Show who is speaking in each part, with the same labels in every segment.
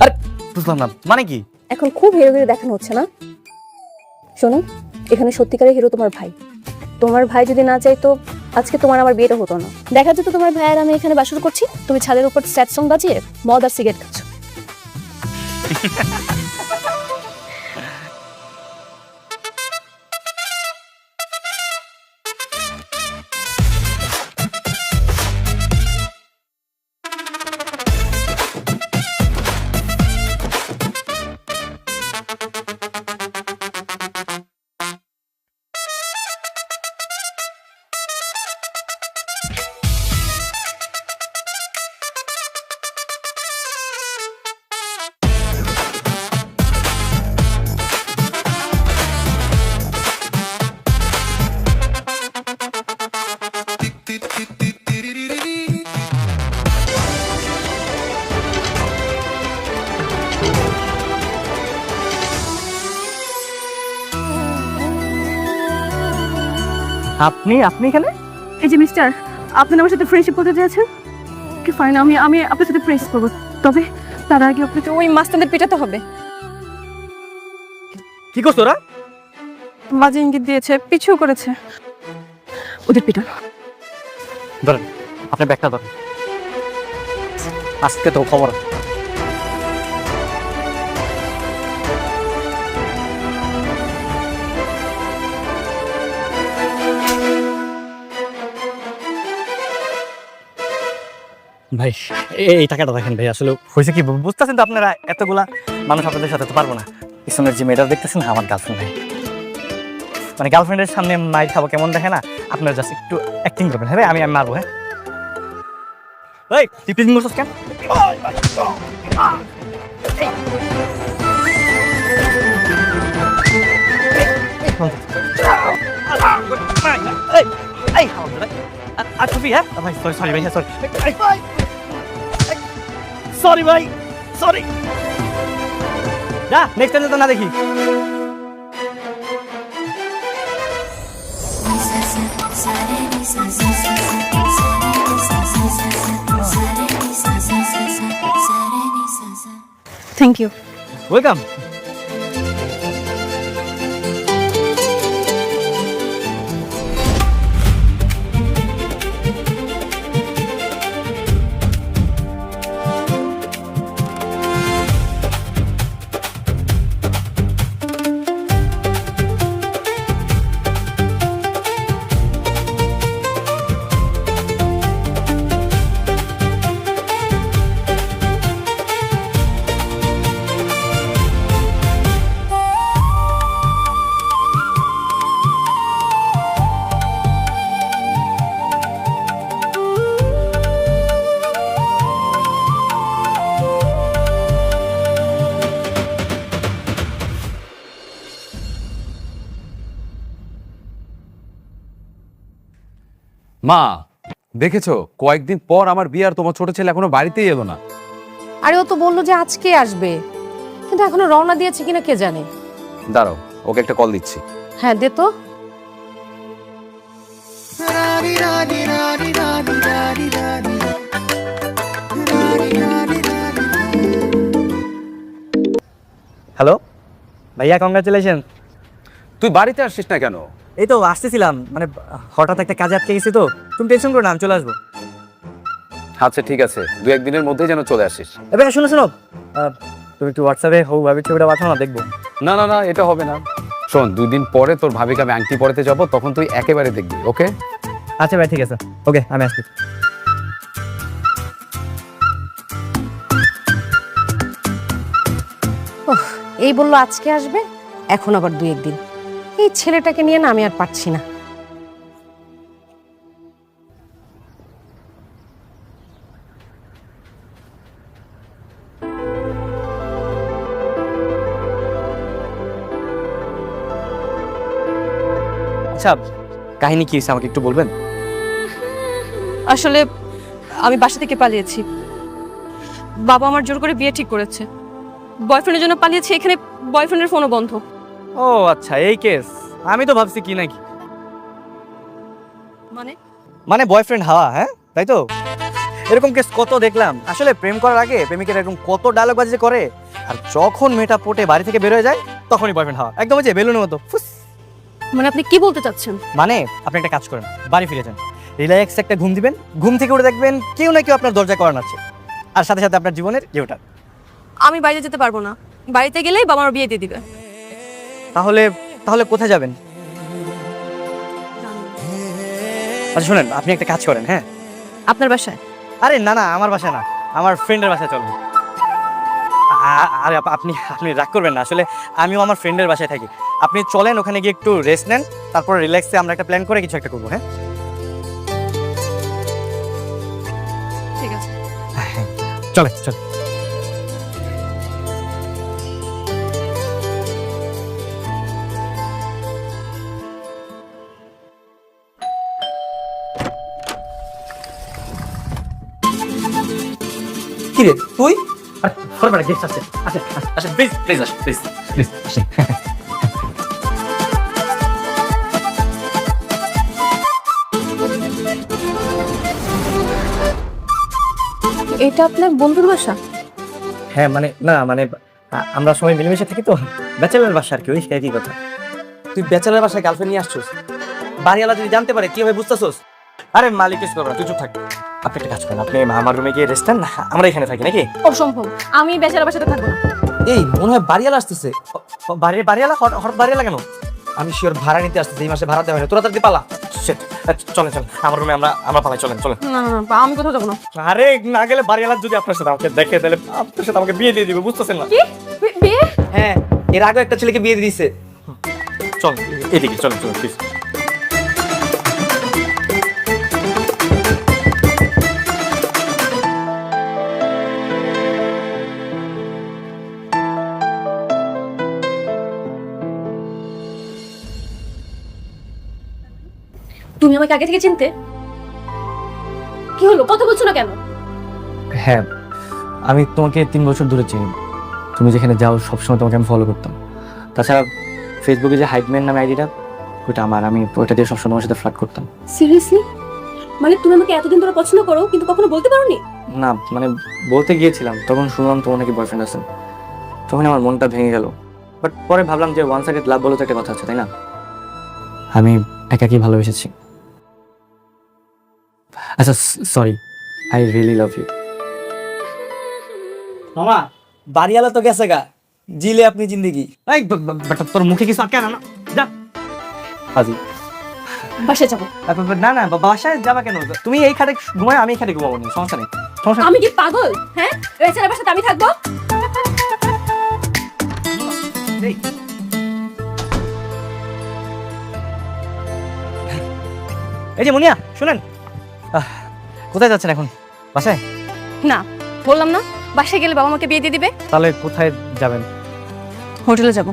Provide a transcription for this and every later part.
Speaker 1: আরে বুঝলাম না, মানে কি?
Speaker 2: এখন খুব হিরোগিরি দেখানো হচ্ছে না? শোনো, এখানে সত্যিকারের হিরো তোমার ভাই। তোমার ভাই যদি না চাইতো আজকে তোমার আমার বিয়েটা হতো না। দেখা যেত তোমার ভাই আর আমি এখানে বাসর করছি, তুমি ছাদের উপর স্যাড সং বাজিয়ে মদ আর সিগারেট খাচ্ছ।
Speaker 1: আপনি আপনি এখানে?
Speaker 2: এই যে মিস্টার, আপনি আমার সাথে ফ্রেন্ডশিপ করতে চেয়েছেন, কি ফাইন, আমি আমি আপনার সাথে ফ্রেন্ডশিপ করবো, তবে তার আগে আপনাকে ওই মাস্তানদের পেটাতে হবে।
Speaker 1: কি করছো ওরা?
Speaker 2: বাজে ইঙ্গিত দিয়েছে, পিছু করেছে, ওদের পিটানো।
Speaker 1: ধরেন আপনার ব্যাগটা ধরেন, আজকে তো খবর। ভাই এই টাকাটা দেখেন ভাই, আসলে হয়েছে কি বুঝতেছেন তো আপনারা, এতগুলা মানুষ আপনাদের সাথে তো পারবো না। পিছনের যে মেয়েটা দেখতেছেন আমার গার্লফ্রেন্ড ভাই, মানে গার্লফ্রেন্ডের সামনে মাইর খাবো কেমন দেখে না, আপনারা জাস্ট একটু অ্যাক্টিং করবেন। হ্যাঁ আমি আমি মারবো। হ্যাঁ এই তুই প্লিজ মোসস কেন? সরি ভাই, সরি। না নেক্সট টাইম তো না দেখি।
Speaker 2: Thank you.
Speaker 1: ওয়েলকাম।
Speaker 3: মা দেখেছো, কয়েকদিন পর আমার বিয়ে, আর তোমার ছোট ছেলে এখনো বাড়িতেই এলো না।
Speaker 4: আরে ও তো বললো যে আজকে আসবে, কিন্তু এখনো রওনা দিয়েছে কিনা কে জানে।
Speaker 3: দাঁড়াও, ওকে একটা কল দিচ্ছি।
Speaker 4: হ্যাঁ দে তো।
Speaker 1: হ্যালো ভাইয়া, কংগ্রাচুলেশন।
Speaker 3: তুই বাড়িতে আসছিস না কেন?
Speaker 1: এই তো আসতেছিলাম, মানে হঠাৎ একটা কাজে আটকে গেছি তো। তুমি টেনশন করো না, আমি চলে আসবো।
Speaker 3: আচ্ছা ঠিক আছে, দু একদিনের মধ্যেই যেন চলে আসিস।
Speaker 1: এবার শোনো শোনো, তুমি একটু হোয়াটসঅ্যাপে হৌ ভাবি ছবিটা পাঠাও না, দেখবো।
Speaker 3: না না না, এটা হবে না। শোন, 2 দিন পরে তোর ভাবিকে আমি আংটি পরাতে যাবো, তখন তুই একেবারে দেখবি। ওকে?
Speaker 1: আচ্ছা ভাই ঠিক আছে, ওকে আমি আসছি।
Speaker 4: ওহ, এই বললো আজকে আসবে, এখন আবার 2-1 দিন। এই ছেলেটাকে নিয়ে না আমি আর পারছি না।
Speaker 1: আচ্ছা কাহিনী কি হয়েছে আমাকে একটু বলবেন?
Speaker 2: আসলে আমি বাসা থেকে পালিয়েছি, বাবা আমার জোর করে বিয়ে ঠিক করেছে। বয়ফ্রেন্ডের জন্য পালিয়েছি, এখানে বয়ফ্রেন্ডের ফোনও বন্ধ।
Speaker 1: ও আচ্ছা এই কেস, আমি তো ভাবছি কি নাকি,
Speaker 2: মানে
Speaker 1: মানে বয়ফ্রেন্ড হাওয়া। হ্যাঁ তাই তো। এরকম কেস কত দেখলাম। আসলে প্রেম করার আগে প্রেমিকের এরকম কত ডায়লগ বাজি করে, আর যখন মেয়েটা পটে বাড়ি থেকে বের হয়ে যায় তখনই বয়ফ্রেন্ড হওয়া, একদম যে বেলুনের মতো ফুস।
Speaker 2: মানে আপনি কি বলতে চাচ্ছেন?
Speaker 1: মানে আপনি একটা কাজ করেন, বাড়ি ফিরে যান, রিল্যাক্স একটা ঘুম দিবেন, ঘুম থেকে উঠে দেখবেন কেউ না কেউ আপনার দরজায় করান আছে, আর সাথে সাথে আপনার জীবনের ইয়েটা।
Speaker 2: আমি বাইরে যেতে পারবো না, বাড়িতে গেলেই বাবা আমার বিয়ে দিয়ে দিবে।
Speaker 1: তাহলে তাহলে কোথায় যাবেন? আচ্ছা শুনেন, আপনি একটা কাজ করেন, হ্যাঁ।
Speaker 2: আপনার বাসায়?
Speaker 1: আরে না না, আমার বাসায় না, আমার ফ্রেন্ডের বাসায় চলবে। আরে আপনি আপনি রাগ করবেন না, আসলে আমিও আমার ফ্রেন্ডের বাসায় থাকি। আপনি চলেন, ওখানে গিয়ে একটু রেস্ট নেন, তারপর রিল্যাক্সে আমরা একটা প্ল্যান করে কিছু একটা করবো, হ্যাঁ।
Speaker 2: ঠিক আছে।
Speaker 1: চলে চল।
Speaker 5: কি রে তুই?
Speaker 1: গেস্ট আছে, আসেন আসেন, প্লিজ প্লিজ আসেন, প্লিজ প্লিজ আসেন।
Speaker 2: এটা আপনার বন্ধুর বাসা?
Speaker 1: হ্যাঁ মানে না মানে আমরা সবাই মিলেমিশে থাকি তো, ব্যাচেলার বাসা আর কি, ওই একই কথা।
Speaker 5: তুই ব্যাচেলার বাসায় গার্লফ্রেন্ড নিয়ে আসছিস? বাড়িওয়ালা যদি জানতে পারে কি হবে বুঝতেছস?
Speaker 1: আরে মালিক কিছু করবে না, তুই চুপ থাক। আপনি একটা কাজ করেন, আপনি আমার রুমে গিয়ে রেস্ট নেন, আমরা এখানে থাকি নাকি?
Speaker 2: অসম্ভব, আমি বেচারা বাসাতে থাকবো না।
Speaker 5: এই মনে হয় বাড়িওয়ালা আসতেছে।
Speaker 1: বাড়িওয়ালা হঠাৎ বাড়িওয়ালা কেন?
Speaker 5: আমি শিওর ভাড়া নিতে আসতেছে, এই মাসে ভাড়া দেওয়া হয় না। তোরা তাড়াতাড়ি পালা।
Speaker 1: Shit, চলেন চলেন আমার রুমে, আমরা পালাই, চলেন চলেন।
Speaker 2: না না না, আমি কোথাও যাবো না।
Speaker 1: আরে না গেলে বাড়িওয়ালা যদি আপনার সাথে আমাকে দেখে তাহলে আপনার সাথে আমাকে বিয়ে দিয়ে দিবে, বুঝতেছেন না?
Speaker 2: কি বিয়ে?
Speaker 5: হ্যাঁ, এর আগে একটা ছেলেকে বিয়ে দিয়ে দিছে।
Speaker 1: চল এদিকে, চলেন চলেন প্লিজ।
Speaker 2: তুমি আমাকে আগে থেকে চিনতে? কি হলো, কথা বলছো না কেন?
Speaker 1: হ্যাঁ, আমি তোমাকে 3 বছর ধরে চিনি। তুমি যেখানে যাও সবসময় তোমাকে আমি ফলো করতাম। তাছাড়া ফেসবুকে যে হাইডম্যান নামে আইডিটা, ওটা আমার, আমি ওটা দিয়ে সবসময় তোমার সাথে ফ্লার্ট করতাম।
Speaker 2: সিরিয়াসলি? মানে তুমি আমাকে এতদিন ধরে পছন্দ করো কিন্তু কখনো বলতে পারোনি?
Speaker 1: না মানে বলতে গিয়েছিলাম, তখন শুনলাম তোমার নাকি বয়ফ্রেন্ড আছে, তখন আমার মনটা ভেঙে গেল। বাট পরে ভাবলাম যে ওয়ান সাইডেড লাভ বলে তো একটা কথা আছে, তাই না? আমি একাকি ভালোবেসেছি। আচ্ছা sorry, I really love you.
Speaker 5: মামা, বাড়িওয়ালা তো গেছে গা, জিলে আপনি জিন্দেগি।
Speaker 1: এই বাট তোর মুখে কিছু আটকে না, যা হাজি।
Speaker 2: বাসায় যাবো।
Speaker 1: না না, বাসায় যাবা কেন? তুমি এই খাটে ঘুমায়, আমি এই খাটে ঘুমাবো না, সমস্যা নেই, সমস্যা নেই।
Speaker 2: আমি কি পাগল? হ্যাঁ, বেচারা বাসাতে আমি থাকবো?
Speaker 1: এই যে মুনিয়া শুনেন, কোথায় যাচ্ছেন এখন? বাসায়?
Speaker 2: না, বললাম না বাসায় গেলে বাবা আমাকে বিয়ে দিয়ে দিবে।
Speaker 1: তাহলে কোথায় যাবেন?
Speaker 2: হোটেলে যাবো।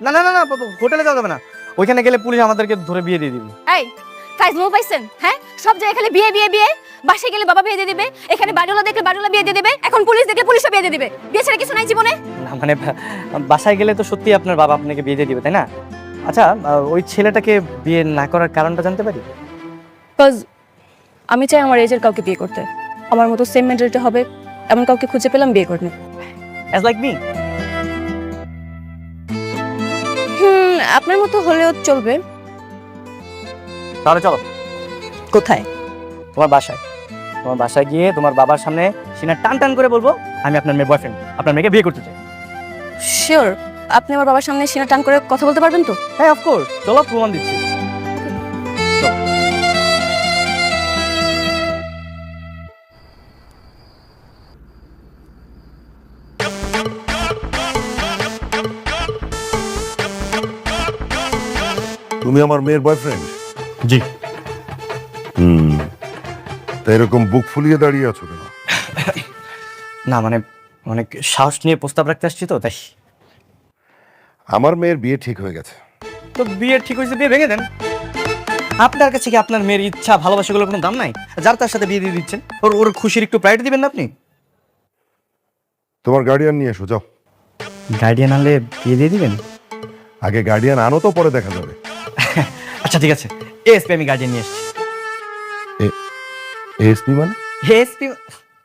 Speaker 1: না না না না, হোটেলে যাওয়া যাবে না, ওইখানে গেলে পুলিশ আমাদেরকে ধরে বিয়ে দিয়ে দিবে।
Speaker 2: এই ফাইজমো পাইছেন? হ্যাঁ, সব জায়গায় খালি বিয়ে বিয়ে বিয়ে। বাসায় গেলে বাবা বিয়ে দিয়ে দিবে, এখানে বাড়িওয়ালা দেখলে বাড়িওয়ালা বিয়ে দিয়ে দিবে, এখন পুলিশ দেখলে পুলিশও বিয়ে দিয়ে দিবে। বিয়ে ছাড়া কিছু নাই জীবনে।
Speaker 1: না মানে বাসায় গেলে তো সত্যি আপনার বাবা আপনাকে বিয়ে দিয়ে দিবে, তাই না? আচ্ছা ওই ছেলেটাকে বিয়ে না করার কারণটা জানতে পারি?
Speaker 2: বিকজ আমি চাই আমার এজের কাউকে বিয়ে করতে, আমার মতো সেম মেন্টালিটি হবে এমন কাউকে খুঁজে পেলাম বিয়ে করতে।
Speaker 1: As like me?
Speaker 2: আপনার মতো হলেও চলবে।
Speaker 1: তাহলে চলো।
Speaker 2: কোথায়?
Speaker 1: তোমার বাসায়। তোমার বাসায় গিয়ে তোমার বাবার সামনে সিনা টান টান করে বলবো আমি আপনার মেয়ের বয়ফ্রেন্ড, আপনার মেয়েকে বিয়ে করতে চাই।
Speaker 2: শিওর? আপনি আমার বাবার সামনে সিনা টান করে কথা বলতে পারবেন তো?
Speaker 1: হ্যাঁ অফকোর্স, চলো প্রমাণ দিচ্ছি।
Speaker 6: তুমি আমার মেয়ের বয়ফ্রেন্ড?
Speaker 1: জি।
Speaker 6: তা এরকম বুক ফুলিয়ে দাঁড়িয়ে আছো কেন?
Speaker 1: না মানে অনেক সাহস নিয়ে প্রস্তাব রাখতে আসছি তো তাই।
Speaker 6: আমার মেয়ের বিয়ে ঠিক হয়ে গেছে।
Speaker 1: তো বিয়ে ঠিক হয়েছে, বিয়ে ভেঙে দেন। আপনার কাছে কি আপনার মেয়ের ইচ্ছা ভালোবাসাগুলোর কোনো দাম নাই? যার তার সাথে বিয়ে দিয়ে দিচ্ছেন, ওর ওর খুশির একটু প্রায়োরিটি দিবেন না আপনি?
Speaker 6: তোমার গার্ডিয়ান নিয়ে এসো, যাও।
Speaker 1: গার্ডিয়ান আনলে বিয়ে দিয়ে দিবেন?
Speaker 6: আগে গার্ডিয়ান আনো, তো পরে দেখা যাবে।
Speaker 1: আচ্ছা ঠিক আছে, এসপি আমি গার্ডিয়ান নিয়ে এসেছি।
Speaker 6: এএসপি মানে?
Speaker 1: SP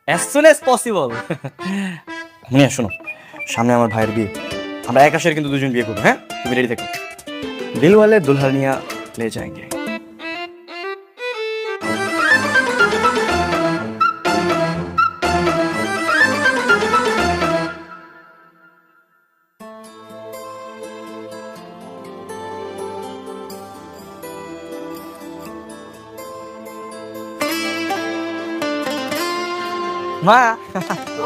Speaker 1: as soon as possible. নিয়ে শোনো, সামনে আমার ভাইয়ের বিয়ে, আমরা এক আশায় কিন্তু দুজন বিয়ে করবো। হ্যাঁ, তুমি রেডি থেকো। দিল ওয়ালে দুলহানিয়া লে যাएंगे। মা,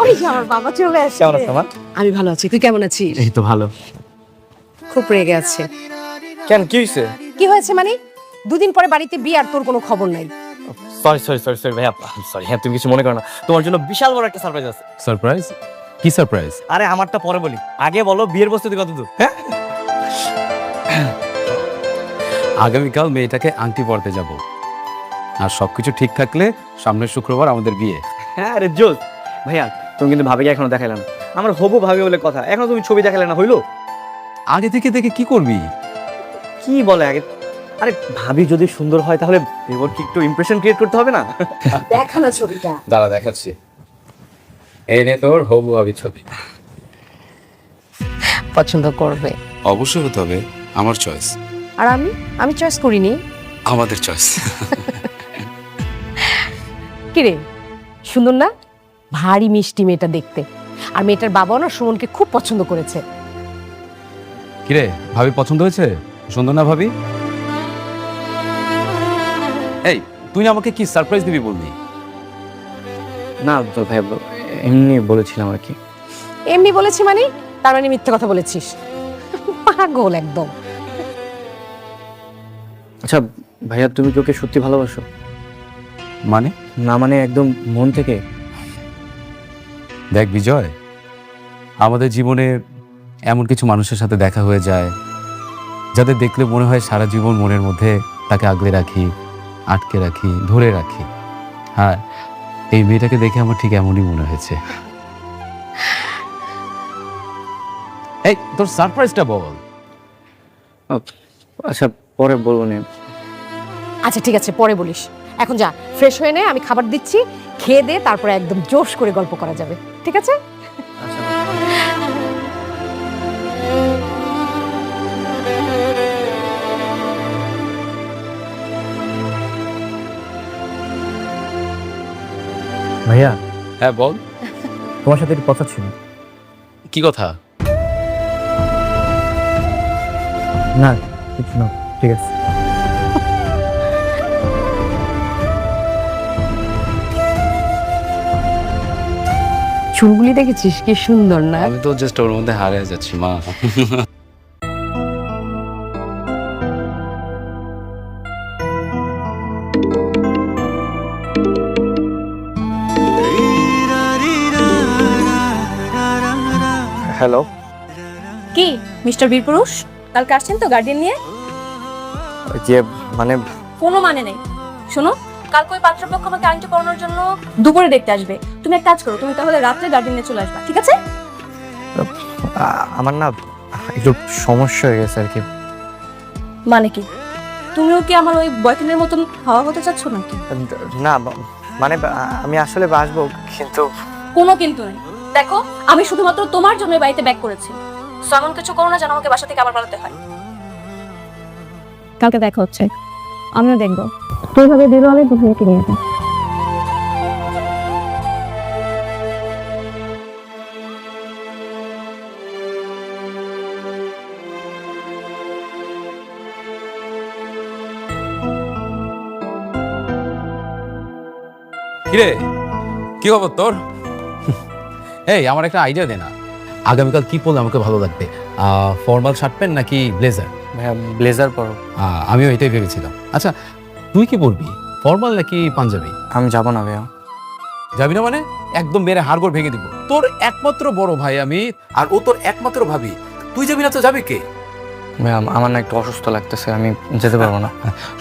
Speaker 4: ওই যে আমার বাবা চলে আসছে।
Speaker 1: কেমন আছো মা?
Speaker 4: আমি ভালো আছি, তুই কেমন আছিস?
Speaker 1: এই তো ভালো।
Speaker 4: খুব রেগে আছে।
Speaker 1: কেন, কি হয়েছে?
Speaker 4: কি হয়েছে মানে? দুদিন পরে বাড়িতে বিয়ে আর তোর কোনো খবর নাই।
Speaker 1: সরি সরি সরি সরি ভাইয়া, সরি। হ্যাঁ, তুমি কিছু মনে করো না, তোমার জন্য বিশাল বড় একটা সারপ্রাইজ আছে।
Speaker 3: সারপ্রাইজ? কি সারপ্রাইজ?
Speaker 1: আরে আমারটা পরে বলি, আগে বলো বিয়ের প্রস্তুতি কত দূর? হ্যাঁ,
Speaker 3: আগামীকাল মেয়েটাকে আংটি পরতে যাব, আর সবকিছু ঠিক থাকলে সামনের শুক্রবার আমাদের বিয়ে।
Speaker 1: হ্যাঁ আরে জোস। ভাইয়া তুমি কিন্তু ভাবিকে এখনো দেখাইলে না, আমার হবু ভাবি বলে কথা, এখনো তুমি ছবি দেখালে না, হইলো?
Speaker 3: আগে থেকে দেখে কি করবি?
Speaker 1: কি বলে আগে? আরে ভাবি যদি সুন্দর হয় তাহলে এবার কি একটু ইমপ্রেশন ক্রিয়েট করতে হবে না?
Speaker 4: দেখা না ছবিটা।
Speaker 3: দাঁড়া দেখাচ্ছি, এই নে তোর হবু ভাবি ছবি।
Speaker 4: পছন্দ করবে।
Speaker 3: অবশ্যই হতে হবে, আমার চয়েস।
Speaker 4: আর আমি চয়েস করিনি।
Speaker 3: আমাদের চয়েস।
Speaker 4: কিরে, সুন্দর না? ভারী মিষ্টি মেয়েটা দেখতে। আর মেয়েটার বাবাও না সুমনকে খুব পছন্দ করেছে।
Speaker 3: কিরে, ভাবি পছন্দ হয়েছে? সুন্দর না ভাবি? এই, তুই না আমাকে কি সারপ্রাইজ দিবি বললি?
Speaker 1: না তো ভাইয়া, এমনি বলেছিলাম আর কি।
Speaker 4: এমনি বলেছি মানে? তার মানে মিথ্যে কথা বলেছিস। পাগল একদম।
Speaker 1: আচ্ছা ভাইয়া, তুমি কি ওকে সত্যি ভালোবাসো?
Speaker 3: মানে?
Speaker 1: না মানে একদম মন থেকে?
Speaker 3: দেখ বিজয়, আমাদের জীবনে এমন কিছু মানুষের সাথে দেখা হয়ে যায় যাদের দেখলে মনে হয় সারা জীবন মনের মধ্যে তাকে আগলে রাখি, আটকে রাখি, ধরে রাখি। হ্যাঁ, এই মেয়েটাকে দেখে আমার ঠিক এমনই মনে হয়েছে। এই তোর সারপ্রাইজটা বল।
Speaker 1: আচ্ছা পরে বলবো নি।
Speaker 4: আচ্ছা ঠিক আছে, পরে বলিস। এখন যা, ফ্রেশ হয়ে নে, আমি খাবার দিচ্ছি, খেয়ে দে, তারপরে একদম জোশ করে গল্প করা যাবে। ঠিক আছে?
Speaker 1: ভাইয়া,
Speaker 3: হ্যাঁ বল।
Speaker 1: তোমার সাথে একটু কথা ছিল।
Speaker 3: কি কথা?
Speaker 1: না কিছু না, ঠিক আছে।
Speaker 4: চুলগুলি দেখেছিস কি সুন্দর না?
Speaker 3: আমি তো জাস্ট ওর মধ্যে হারিয়ে যাচ্ছি মা।
Speaker 1: হ্যালো।
Speaker 2: কি মিস্টার বীরপুরুষ, কালকে আসছেন তো গার্ডিয়ান নিয়ে?
Speaker 1: যে মানে
Speaker 2: কোনো মানে নেই। শোনো, কালকে ওই পাত্রপক্ষ আমাকে আংটি পরানোর জন্য দুপুরে দেখতে আসবে। তুমি এক কাজ করো, তুমি তাহলে রাত্রে গার্ডিয়ান নিয়ে চলে আসবা, ঠিক আছে?
Speaker 1: আমার না একটু সমস্যা হয়ে গেছে আর কি।
Speaker 2: মানে কি, তুমিও কি আমার ওই বয়ফ্রেন্ডের মতন হাওয়া হতে চাচ্ছ নাকি?
Speaker 1: না মানে আমি আসলে আসবো, কিন্তু
Speaker 2: কোনো কিন্তু নেই। দেখো, আমি শুধুমাত্র তোমার জন্য এই বাড়িতে ব্যাক করেছি, সো এমন কিছু করো না যেন আমাকে বাসা থেকে আবার পালাতে হয়। কালকে দেখা হচ্ছে, আমিও দেখবো তুই ভাবে দিল হলে দুপুরে কিনে যেতে।
Speaker 3: কিরে, কি খবর তোর? এই আমার একটা আইডিয়া দে না, আগামীকাল কি পরলে আমাকে ভালো লাগবে? ফর্মাল শার্ট প্যান্ট নাকি ব্লেজার?
Speaker 1: ভাইয়া ব্লেজার পরো।
Speaker 3: আমিও এটাই ভেবেছিলাম। আচ্ছা তুই কি পরবি, ফর্মাল নাকি পাঞ্জাবি?
Speaker 1: আমি যাবো না ভাইয়া।
Speaker 3: যাবি না মানে? একদম মেরে হাড়গোড় ভেঙে দিব। তোর একমাত্র বড় ভাই আমি, আর ও তোর একমাত্র ভাবি। তুই যাবি না তো যাবে কে?
Speaker 1: ভাইয়া আমার না একটু অসুস্থ লাগতেছে, আমি যেতে পারবো না।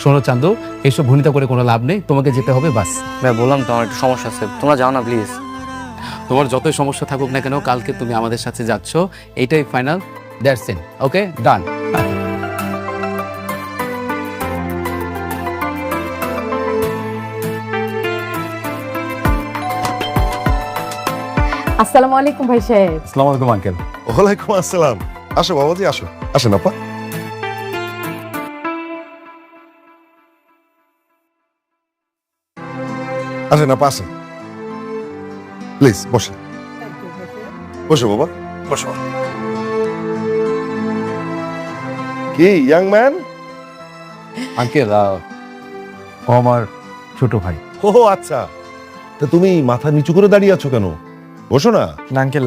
Speaker 3: শোনো চান্দু, এইসব ভূমিতা করে কোনো লাভ নেই, তোমাকে যেতে হবে বাস।
Speaker 1: ভাইয়া বললাম তো আমার একটু সমস্যা আছে, তোমরা যাও না প্লিজ।
Speaker 3: তোমার যতই সমস্যা থাকুক না কেন, কালকে তুমি আমাদের সাথে যাচ্ছ, এইটাই ফাইনাল। দ্যাটস ইট, ওকে ডান।
Speaker 4: আসসালামু আলাইকুম ভাই সাহেব।
Speaker 3: আসসালামু আলাইকুম আঙ্কেল।
Speaker 6: ওয়ালাইকুম আসসালাম। আসো বাবাজি, আসো। আসেন আপা। আসেন আপা, আসেন। প্লিজ বসে। বসো বাবা, বসো। কি ইয়াং ম্যান?
Speaker 3: আঙ্কেল ও আমার ছোট ভাই।
Speaker 6: ও আচ্ছা, তা তুমি মাথা নিচু করে দাঁড়িয়ে আছো কেন? বসো না।
Speaker 5: না আঙ্কেল,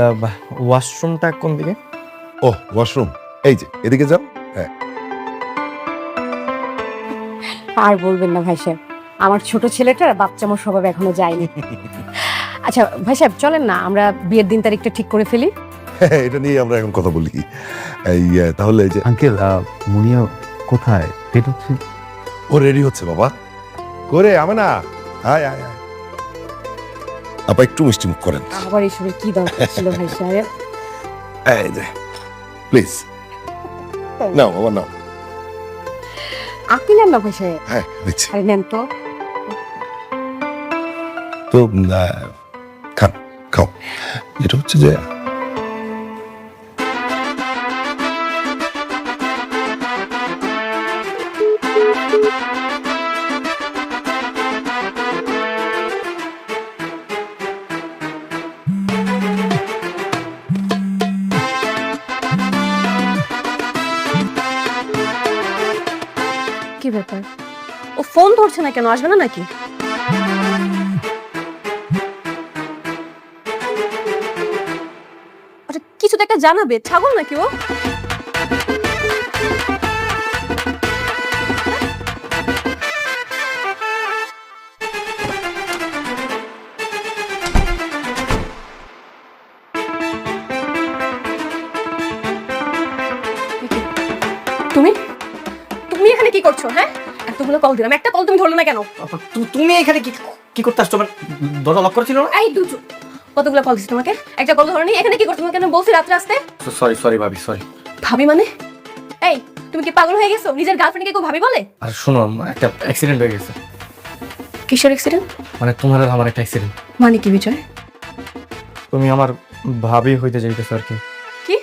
Speaker 5: ওয়াশরুমটা কোন দিকে?
Speaker 6: ও ওয়াশরুম, এই যে এদিকে যাও। হ্যাঁ,
Speaker 4: আর বলবেন না ভাই সাহেব, আমার ছোট ছেলেটার বাচ্চামোর স্বভাব এখনো যায়নি। আচ্ছা ভাই সাহেব, চলেন না আমরা বিয়ের দিন তারিখটা ঠিক করে ফেলি।
Speaker 6: হ্যাঁ, এটা নিয়ে আমরা এখন কথা বলি। এই তাহলে এই যে
Speaker 3: আঙ্কেল মুনিয়া কোথায়? ডেট হচ্ছে?
Speaker 6: ও রেডি হচ্ছে বাবা। করে আমে না, আয় আয় আয়। আপা একটু মিষ্টি মুখ করেন।
Speaker 4: আবার এসবের কি দরকার ছিল ভাই সাহেব?
Speaker 6: এই যে প্লিজ নাও বাবা, নাও।
Speaker 4: আপনি নেন না ভাই সাহেব।
Speaker 6: হ্যাঁ দিচ্ছি।
Speaker 4: আরে নেন তো।
Speaker 6: তো খান, খাও। এটা হচ্ছে যে
Speaker 2: কি ব্যাপার, ও ফোন ধরছে না কেন? আসবে না নাকি? আচ্ছা, কিছু তো একটা জানাবে। ছাগল নাকি ও? তুমি তুমি এখানে কি করছো? হ্যাঁ, এতগুলো কল দিলাম, একটা কল তুমি ধরলো না কেন?
Speaker 5: তুমি এখানে কি কি করতে আসছো? আমার দরজা লক করা ছিল না?
Speaker 2: এই দুটো কতগুলো কল দিচ্ছি তোমাকে, একটা কল ধরনি। এখানে কি করছো? তোমাকে কেন বলছি রাত্রে আসতে?
Speaker 5: সরি সরি ভাবি, সরি।
Speaker 2: ভাবি মানে? এই, তুমি কি পাগল হয়ে গেছো? নিজের গার্লফ্রেন্ডকে কেউ ভাবি বলে?
Speaker 5: আর শোনো, একটা অ্যাক্সিডেন্ট হয়ে গেছে।
Speaker 2: কিসের অ্যাক্সিডেন্ট?
Speaker 5: মানে তোমার আর আমার একটা অ্যাক্সিডেন্ট।
Speaker 2: মানে কি বিজয়?
Speaker 5: তুমি আমার ভাবি হইতে যাইতেছো আর কি।
Speaker 2: কি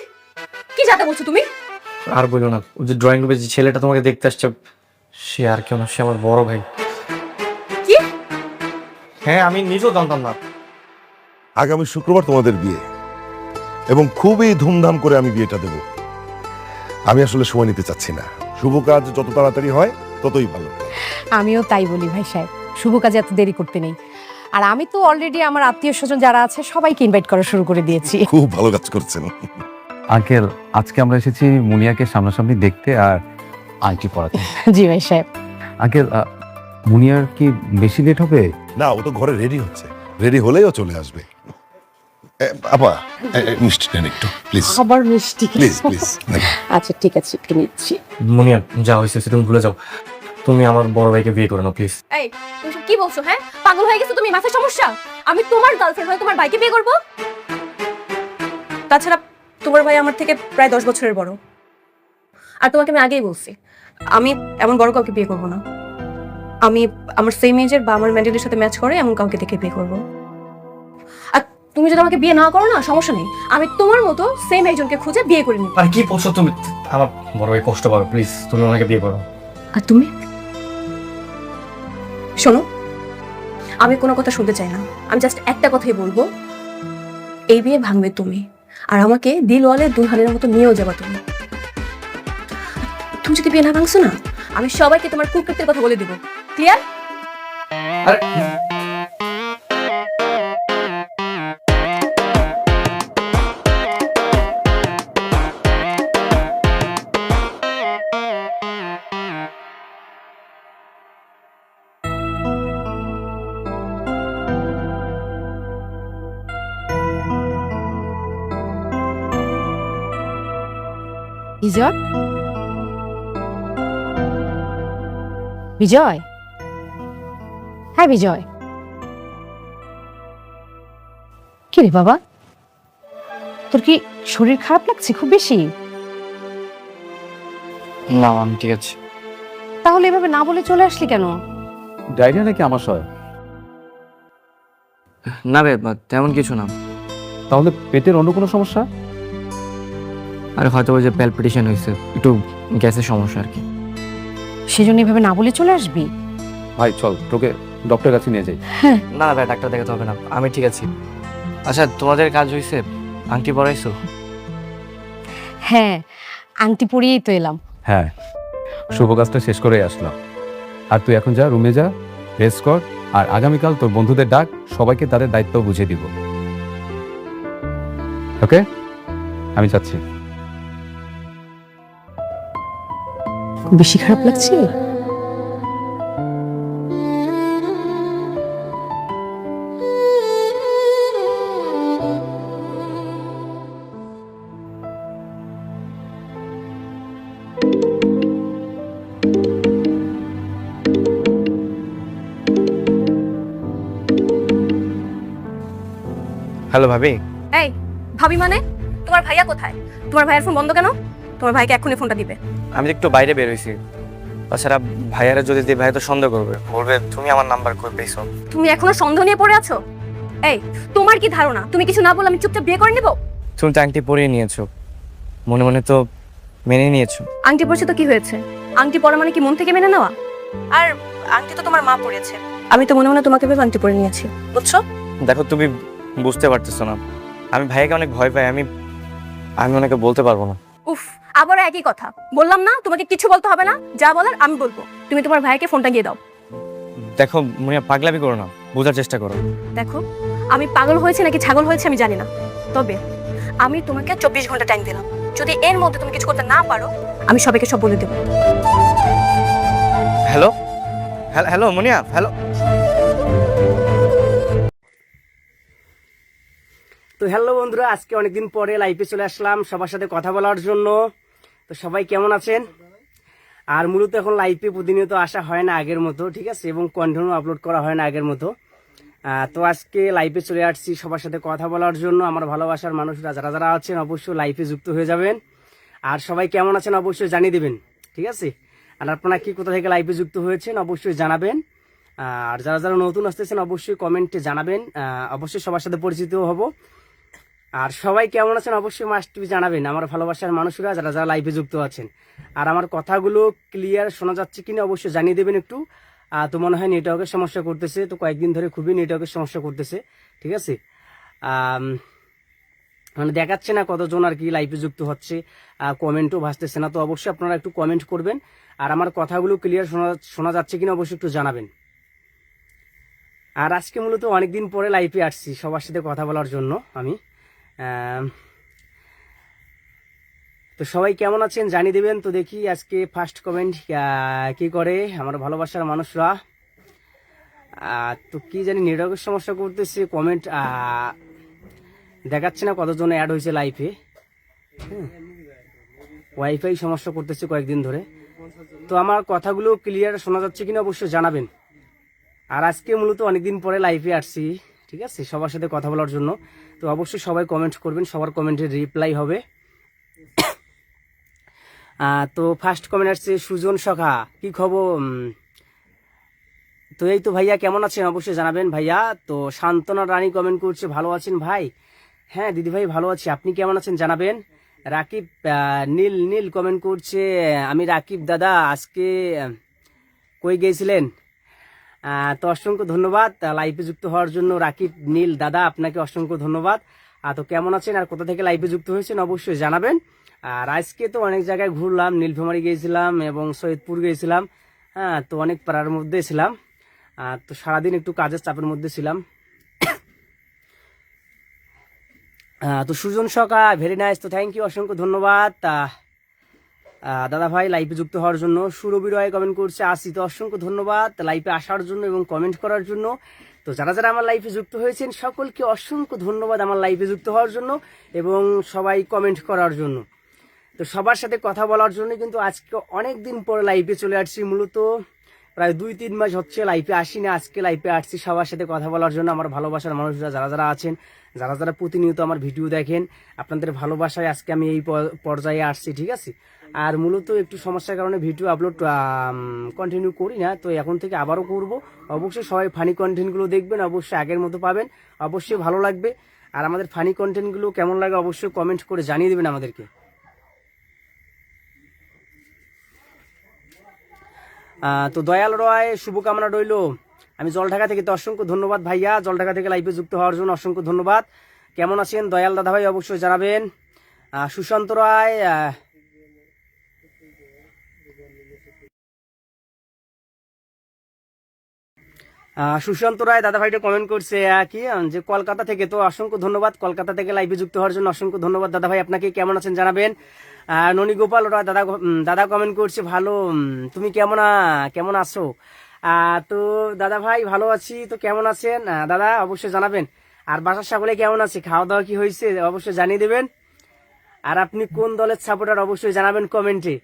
Speaker 2: কি যাতা বলছো তুমি?
Speaker 5: আর বলো না, ওই যে ড্রয়িং রুমে যে ছেলেটা তোমাকে দেখতে আসছে, সে আর কেউ না, সে আমার বড় ভাই।
Speaker 2: কি?
Speaker 5: হ্যাঁ, আমি নিজেও জানতাম না।
Speaker 6: আগামী শুক্রবার তোমাদের বিয়ে, এবং খুবই ধুমধাম করে আমি বিয়েটা দেব। আমি আসলে সময় নিতে চাচ্ছি না। শুভ কাজ যত তাড়াতাড়ি হয় ততই ভালো।
Speaker 4: আমিও তাই বলি ভাই সাহেব, শুভ কাজে এত দেরি করতে নেই। আর আমি তো অলরেডি আমার আত্মীয় স্বজন যারা আছে সবাইকে ইনভাইট করা শুরু করে দিয়েছি।
Speaker 6: খুব ভালো কাজ করছেন।
Speaker 3: আঙ্কেল আজকে আমরা এসেছি মুনিয়াকে সামনাসামনি দেখতে আর আংটি পরাতে।
Speaker 4: জি ভাই সাহেব।
Speaker 3: আঙ্কেল মুনিয়ার কি বেশি লেট হবে?
Speaker 6: না, ও তো ঘরে রেডি হচ্ছে। রেডি হলেই ও চলে আসবে। আপা মিষ্টি নেন একটু প্লিজ।
Speaker 4: খাবার মিষ্টি
Speaker 6: প্লিজ প্লিজ।
Speaker 4: আচ্ছা ঠিক আছে, একটু নিচ্ছি।
Speaker 5: মুনিয়া, যা হয়েছে তুমি ভুলে যাও। তুমি আমার বড় ভাইকে বিয়ে করে নাও প্লিজ।
Speaker 2: এই, তুমি সব কি বলছো? হ্যাঁ, পাগল হয়ে গেছো তুমি? মাথায় সমস্যা? আমি তোমার গার্লফ্রেন্ড হয়ে তোমার ভাইকে বিয়ে করব? তাছাড়া তোমার ভাই আমার থেকে প্রায় 10 বছরের বড়। আর তোমাকে আমি আগেই বলছি, আমি এমন বড় কাউকে বিয়ে করব না। আমি আমার সেম এজের বা আমার মেন্টালিটির সাথে ম্যাচ করে এমন কাউকে দেখে বিয়ে করব। আর তুমি যদি আমাকে বিয়ে না করো না, সমস্যা নেই, আমি তোমার মতো সেম একজনকে খুঁজে বিয়ে করে নিব।
Speaker 5: আর কি বলছো তুমি? আমার বড় ভাই কষ্ট পাবে, প্লিজ তুমি ওনাকে বিয়ে করো।
Speaker 2: আর তুমি শোনো, আমি কোনো কথা শুনতে চাই না। আমি জাস্ট একটা কথাই বলবো, এই বিয়ে ভাঙবে তুমি, আর আমাকে দিলওয়ালে দুলহানের মতো নিয়েও যাবা তুমি। তুমি যদি বিয়ে না ভাঙছো না, আমি সবাইকে তোমার কুকৃত্যের কথা বলে দিব। ক্লিয়ার?
Speaker 5: আরে
Speaker 4: বিজয়, বিজয়, হ্যাঁ বিজয়। কি রে বাবা, তোর কি শরীর খারাপ লাগছে খুব বেশি?
Speaker 5: না, আমি ঠিক আছে।
Speaker 4: তাহলে এভাবে না বলে চলে আসলি কেন?
Speaker 3: ডায়রিয়া নাকি আমার সয়?
Speaker 5: না রে, তেমন কিছু না।
Speaker 3: তাহলে পেটের অন্য কোনো সমস্যা?
Speaker 5: আরে হয়তো ওই যে প্যালপিটেশন হয়েছে, একটু গ্যাসের সমস্যা আর কি।
Speaker 4: সেজন্য এভাবে না বলে চলে আসবি?
Speaker 3: ভাই চল তোকে ডক্টরের কাছে নিয়ে যাই।
Speaker 5: না না ভাই, ডাক্তার দেখাতে হবে না, আমি ঠিক আছি। আচ্ছা তোমাদের কাজ হয়েছে? আংটি পরাইছো?
Speaker 4: হ্যাঁ, আংটি পরিয়েই তো এলাম।
Speaker 3: হ্যাঁ, শুভ কাজটা শেষ করেই আসলাম। আর তুই এখন যা, রুমে যা, রেস্ট কর। আর আগামীকাল তোর বন্ধুদের ডাক, সবাইকে তাদের দায়িত্ব বুঝিয়ে দিব। ওকে, আমি যাচ্ছি।
Speaker 4: বেশি খারাপ লাগছে?
Speaker 5: হ্যালো ভাবি।
Speaker 2: এই ভাবি মানে? তোমার ভাইয়া কোথায়? তোমার ভাইয়ের ফোন বন্ধ কেন? তোমার ভাইকে এক্ষুনি ফোনটা দিবে।
Speaker 5: আমি তো একটু বাইরে বের হয়েছি, তাছাড়া ভাইয়ারা যদি দিয়ে ভাই তো সন্দেহ করবে, বলবে তুমি আমার নাম্বার কই পেয়েছো।
Speaker 2: তুমি এখনো সন্দেহ নিয়ে পড়ে আছো? এই তোমার কি ধারণা তুমি কিছু না বলে আমি চুপচাপ বিয়ে করে নিব?
Speaker 5: তুমি তো আংটি পরিয়ে নিয়েছো, মনে মনে তো মেনে নিয়েছো।
Speaker 2: আংটি পড়ছে তো কি হয়েছে? আংটি পরা মানে কি মন থেকে মেনে নেওয়া? আর আংটি তো তোমার মা পরেছে, আমি তো মনে মনে তোমাকে ভেবে আংটি পরে নিয়েছি, বুঝছো?
Speaker 5: দেখো তুমি বুঝতে পারতেছো না, আমি ভাইয়াকে অনেক ভয় পাই, আমি ওনাকে বলতে পারবো না।
Speaker 2: উফ, আবার একই কথা। বললাম না তোমাকে কিছু বলতে হবে না, যা বলার আমি বলবো। তুমি তোমার ভাইকে ফোনটা দিয়ে দাও।
Speaker 5: দেখো মুনিয়া, পাগলামি করো না, বোঝার চেষ্টা করো।
Speaker 2: দেখো, আমি পাগল হয়েছে নাকি ছাগল হয়েছে আমি জানি না, তবে আমি তোমাকে 24 ঘন্টা টাইম দিলাম। যদি এর মধ্যে তুমি কিছু করতে না পারো, আমি সবাইকে সব বলে দেবো।
Speaker 5: হ্যালো হ্যালো মুনিয়া, হ্যালো।
Speaker 7: তো হ্যালো বন্ধুরা, আজকে অনেকদিন পরে লাইভে চলে আসলাম সবার সাথে কথা বলার জন্য। তো সবাই কেমন আছেন? আর মূলত এখন লাইভে প্রতিনিয়ত আসা হয় না আগের মতো, ঠিক আছে, এবং কন্টেন্ট আপলোড করা হয় না আগের মতো। তো আজকে লাইভে চলে আসছি সবার সাথে কথা বলার জন্য। আমার ভালোবাসার মানুষরা যারা যারা আছেন অবশ্যই লাইভে যুক্ত হয়ে যাবেন। আর সবাই কেমন আছেন অবশ্যই জানিয়ে দেবেন, ঠিক আছে। আর আপনারা কি কোথা থেকে লাইভে যুক্ত হয়েছেন অবশ্যই জানাবেন। আর যারা যারা নতুন আসতেছেন অবশ্যই কমেন্টে জানাবেন, অবশ্যই সবার সাথে পরিচিত হব। আর সবাই কেমন আছেন অবশ্যই মাস্ট বি জানাবেন আমার ভালোবাসার মানুষরা যারা যারা লাইভে যুক্ত আছেন। আর আমার কথাগুলো ক্লিয়ার শোনা যাচ্ছে কিনা অবশ্যই জানিয়ে দেবেন একটু। তো মনে হয় নেটওয়ার্কের সমস্যা করতেছে, তো কয়েকদিন ধরে খুবই নেটওয়ার্কের সমস্যা করতেছে, ঠিক আছে। মানে দেখাচ্ছে না কতজন আর কি লাইভে যুক্ত হচ্ছে, কমেন্টও ভাসতেছে না। তো অবশ্যই আপনারা একটু কমেন্ট করবেন। আর আমার কথাগুলো ক্লিয়ার শোনা যাচ্ছে কিনা অবশ্যই একটু জানাবেন। আর আজকে মূলত অনেকদিন পরে লাইভে আসছি সবার সাথে কথা বলার জন্য আমি। তো সবাই কেমন আছেন জানিয়ে দেবেন। তো দেখি আজকে ফার্স্ট কমেন্ট কি করে আমার ভালোবাসার মানুষরা। তো কি জানি নেটওয়ার্কের সমস্যা করতেছে, কমেন্ট দেখাচ্ছে না কতজন অ্যাড হয়েছে লাইভে। ওয়াইফাই সমস্যা করতেছে কয়েকদিন ধরে। তো আমার কথাগুলো ক্লিয়ার শোনা যাচ্ছে কিনা অবশ্যই জানাবেন। আর আজকে মূলত অনেকদিন পরে লাইভে আসছি, ঠিক আছে, সবার সাথে কথা বলার জন্য। তো অবশ্যই সবাই কমেন্ট করবেন, সবার কমেন্টের রিপ্লাই হবে। তো ফার্স্ট কমেন্ট আসছে সুজন সখা, কি খবর? তো এই তো ভাইয়া কেমন আছেন অবশ্যই জানাবেন ভাইয়া। তো শান্তনা রানী কমেন্ট করছে ভালো আছেন ভাই। হ্যাঁ দিদি ভাই ভালো আছি, আপনি কেমন আছেন জানাবেন। রাকিব নীল কমেন্ট করছে আমি রাকিব দাদা, আজকে কই গিয়েছিলেন? তো অসংখ্য ধন্যবাদ লাইভে যুক্ত হওয়ার জন্য রাকিব নীল দাদা, আপনাকে অসংখ্য ধন্যবাদ। তো কেমন আছেন আর কোথা থেকে লাইভে যুক্ত হয়েছেন অবশ্যই জানাবেন। আর আজকে তো অনেক জায়গায় ঘুরলাম, নীলফামারী গিয়েছিলাম এবং সৈয়দপুর গিয়েছিলাম। তো অনেক পাড়ার মধ্যে ছিলাম। তো সারাদিন একটু কাজের চাপের মধ্যে ছিলাম। তো সুজন সকা ভেরি নাইস, তো থ্যাংক ইউ, অসংখ্য ধন্যবাদ দাদা ভাই লাইভে যুক্ত হওয়ার জন্য। সুরবি রয় কমেন্ট করছে আসি, তো অসংখ্য ধন্যবাদ লাইভে আসার জন্য এবং কমেন্ট করার জন্য। তো যারা যারা আমার লাইভে যুক্ত হয়েছেন সকলকে অসংখ্য ধন্যবাদ আমার লাইভে যুক্ত হওয়ার জন্য এবং সবাই কমেন্ট করার জন্য। তো সবার সাথে কথা বলার জন্য কিন্তু আজকে অনেক দিন পরে লাইভে চলে আসছি। মূলত প্রায় 2-3 মাস হচ্ছে লাইভে আসি না, আজকে লাইভে আসছি সবার সাথে কথা বলার জন্য। আমার ভালোবাসার মানুষরা যারা যারা আছেন, যারা যারা প্রতিনিয়ত আমার ভিডিও দেখেন, আপনাদের ভালোবাসায় আজকে আমি এই পর্যায়ে আসছি, ঠিক আছে। আর মূলত একটু সমস্যার কারণে ভিডিও আপলোড কন্টিনিউ করি না, তো এখন থেকে আবারও করব। অবশ্যই সবাই ফানি কন্টেন্টগুলো দেখবেন, অবশ্যই আগের মতো পাবেন, অবশ্যই ভালো লাগবে। আর আমাদের ফানি কন্টেন্টগুলো কেমন লাগে অবশ্যই কমেন্ট করে জানিয়ে দেবেন আমাদেরকে। তো দয়াল রয়, শুভকামনা রইল। আমি জলঢাকা থেকে, তো অসংখ্য ধন্যবাদ ভাইয়া, জলঢাকা থেকে লাইভে যুক্ত হওয়ার জন্য অসংখ্য ধন্যবাদ। কেমন আছেন দয়াল দাদা ভাই অবশ্যই জানাবেন। সুশান্ত রায়, সুশান্ত রায় দাদা ভাইটা কমেন্ট করছে কি যে কলকাতা থেকে, তো অসংখ্য ধন্যবাদ কলকাতা থেকে লাইভে যুক্ত হওয়ার জন্য অসংখ্য ধন্যবাদ দাদা ভাই আপনাকে। কেমন আছেন জানাবেন। ননী গোপাল রায় দাদা দাদা কমেন্ট করছে ভালো, তুমি কেমন আছো? তো দাদা ভাই ভালো আছি, তো কেমন আছেন দাদা অবশ্যই জানাবেন। আর বাসার সকলে কেমন আছে, খাওয়া দাওয়া কি হয়েছে অবশ্যই জানিয়ে দেবেন। আর আপনি কোন দলের সাপোর্টার অবশ্যই জানাবেন কমেন্টে।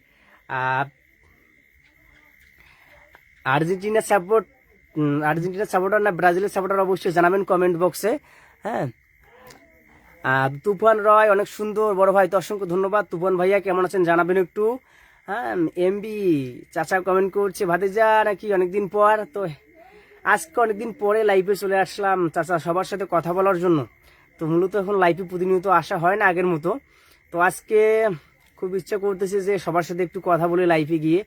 Speaker 7: আর্জেন্টিনার সাপোর্টার না ব্রাজিলের সাপোর্টার অবশ্যই জানাবেন কমেন্ট বক্সে। হ্যাঁ, তুফান রয় অনেক সুন্দর বড় ভাই, তো অসংখ্য ধন্যবাদ তুফান ভাইয়া, কেমন আছেন জানাবেন একটু। হ্যাঁ, এমবি চাচা কমেন্ট করছে ভাতিজা নাকি অনেকদিন পর, তো আজকে অনেকদিন পরে লাইভে চলে আসলাম চাচা সবার সাথে কথা বলার জন্য। তো মূলত এখন লাইভে প্রতিনিয়ত আসা হয় না আগের মতো, তো আজকে খুব ইচ্ছা করতেছে যে সবার সাথে একটু কথা বলে লাইভে গিয়ে,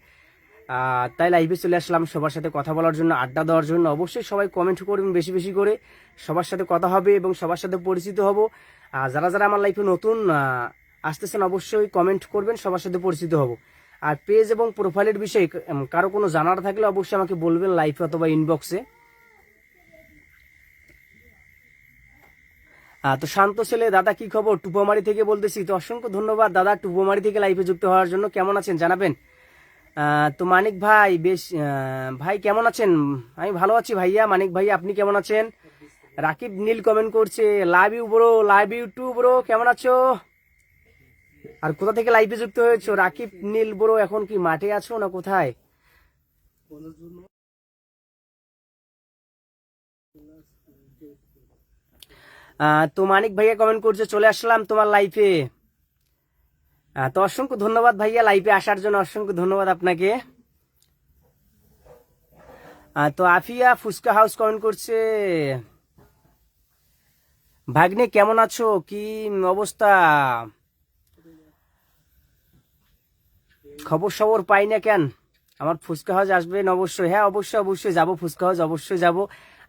Speaker 7: তাই লাইভে চলে আসলাম সবার সাথে কথা বলার জন্য, আড্ডা দেওয়ার জন্য। অবশ্যই সবাই কমেন্ট করবেন বেশি বেশি করে, সবার সাথে কথা হবে এবং সবার সাথে পরিচিত হব। যারা যারা আমার লাইফে নতুন আসতেছেন অবশ্যই কমেন্ট করবেন, সবার সাথে পরিচিত হব। আর পেজ এবং প্রোফাইলের বিষয়ে কারো কোনো জানার থাকলে অবশ্যই আমাকে বলবেন লাইভে অথবা ইনবক্সে। তো শান্ত ছেলে দাদা কি খবর, টুপোমারি থেকে বলতেছি, তো অসংখ্য ধন্যবাদ দাদা টুপোমারি থেকে লাইভে যুক্ত হওয়ার জন্য। কেমন আছেন জানাবেন। তো মানিক ভাই ভাই কেমন আছেন? আমি ভালো আছি ভাইয়া। মানিক ভাই আপনি কেমন আছেন? রাকিব নীল কমেন্ট করছে love you bro, love you too bro, কেমন আছো? আর কোথা থেকে লাইভে যুক্ত হয়েছো রাকিব নীল ব্রো? এখন কি মাঠে আছো না কোথায়? তো মানিক ভাইয়া কমেন্ট করছে চলে আসলাম তোমার লাইফে। তো অসংখ্য ধন্যবাদ ভাইয়া লাইভে আসার জন্য, অসংখ্য ধন্যবাদ আপনাকে। তো আফিয়া ফুচকা হাউস কমেন্ট করছে ভাগ্নে কেমন আছো, কি অবস্থা, খবর সবর পাই না কেন? আমার ফুচকা হাউস আসবেন অবশ্যই। হ্যাঁ অবশ্যই অবশ্যই যাবো, ফুচকা হাউস অবশ্যই যাব।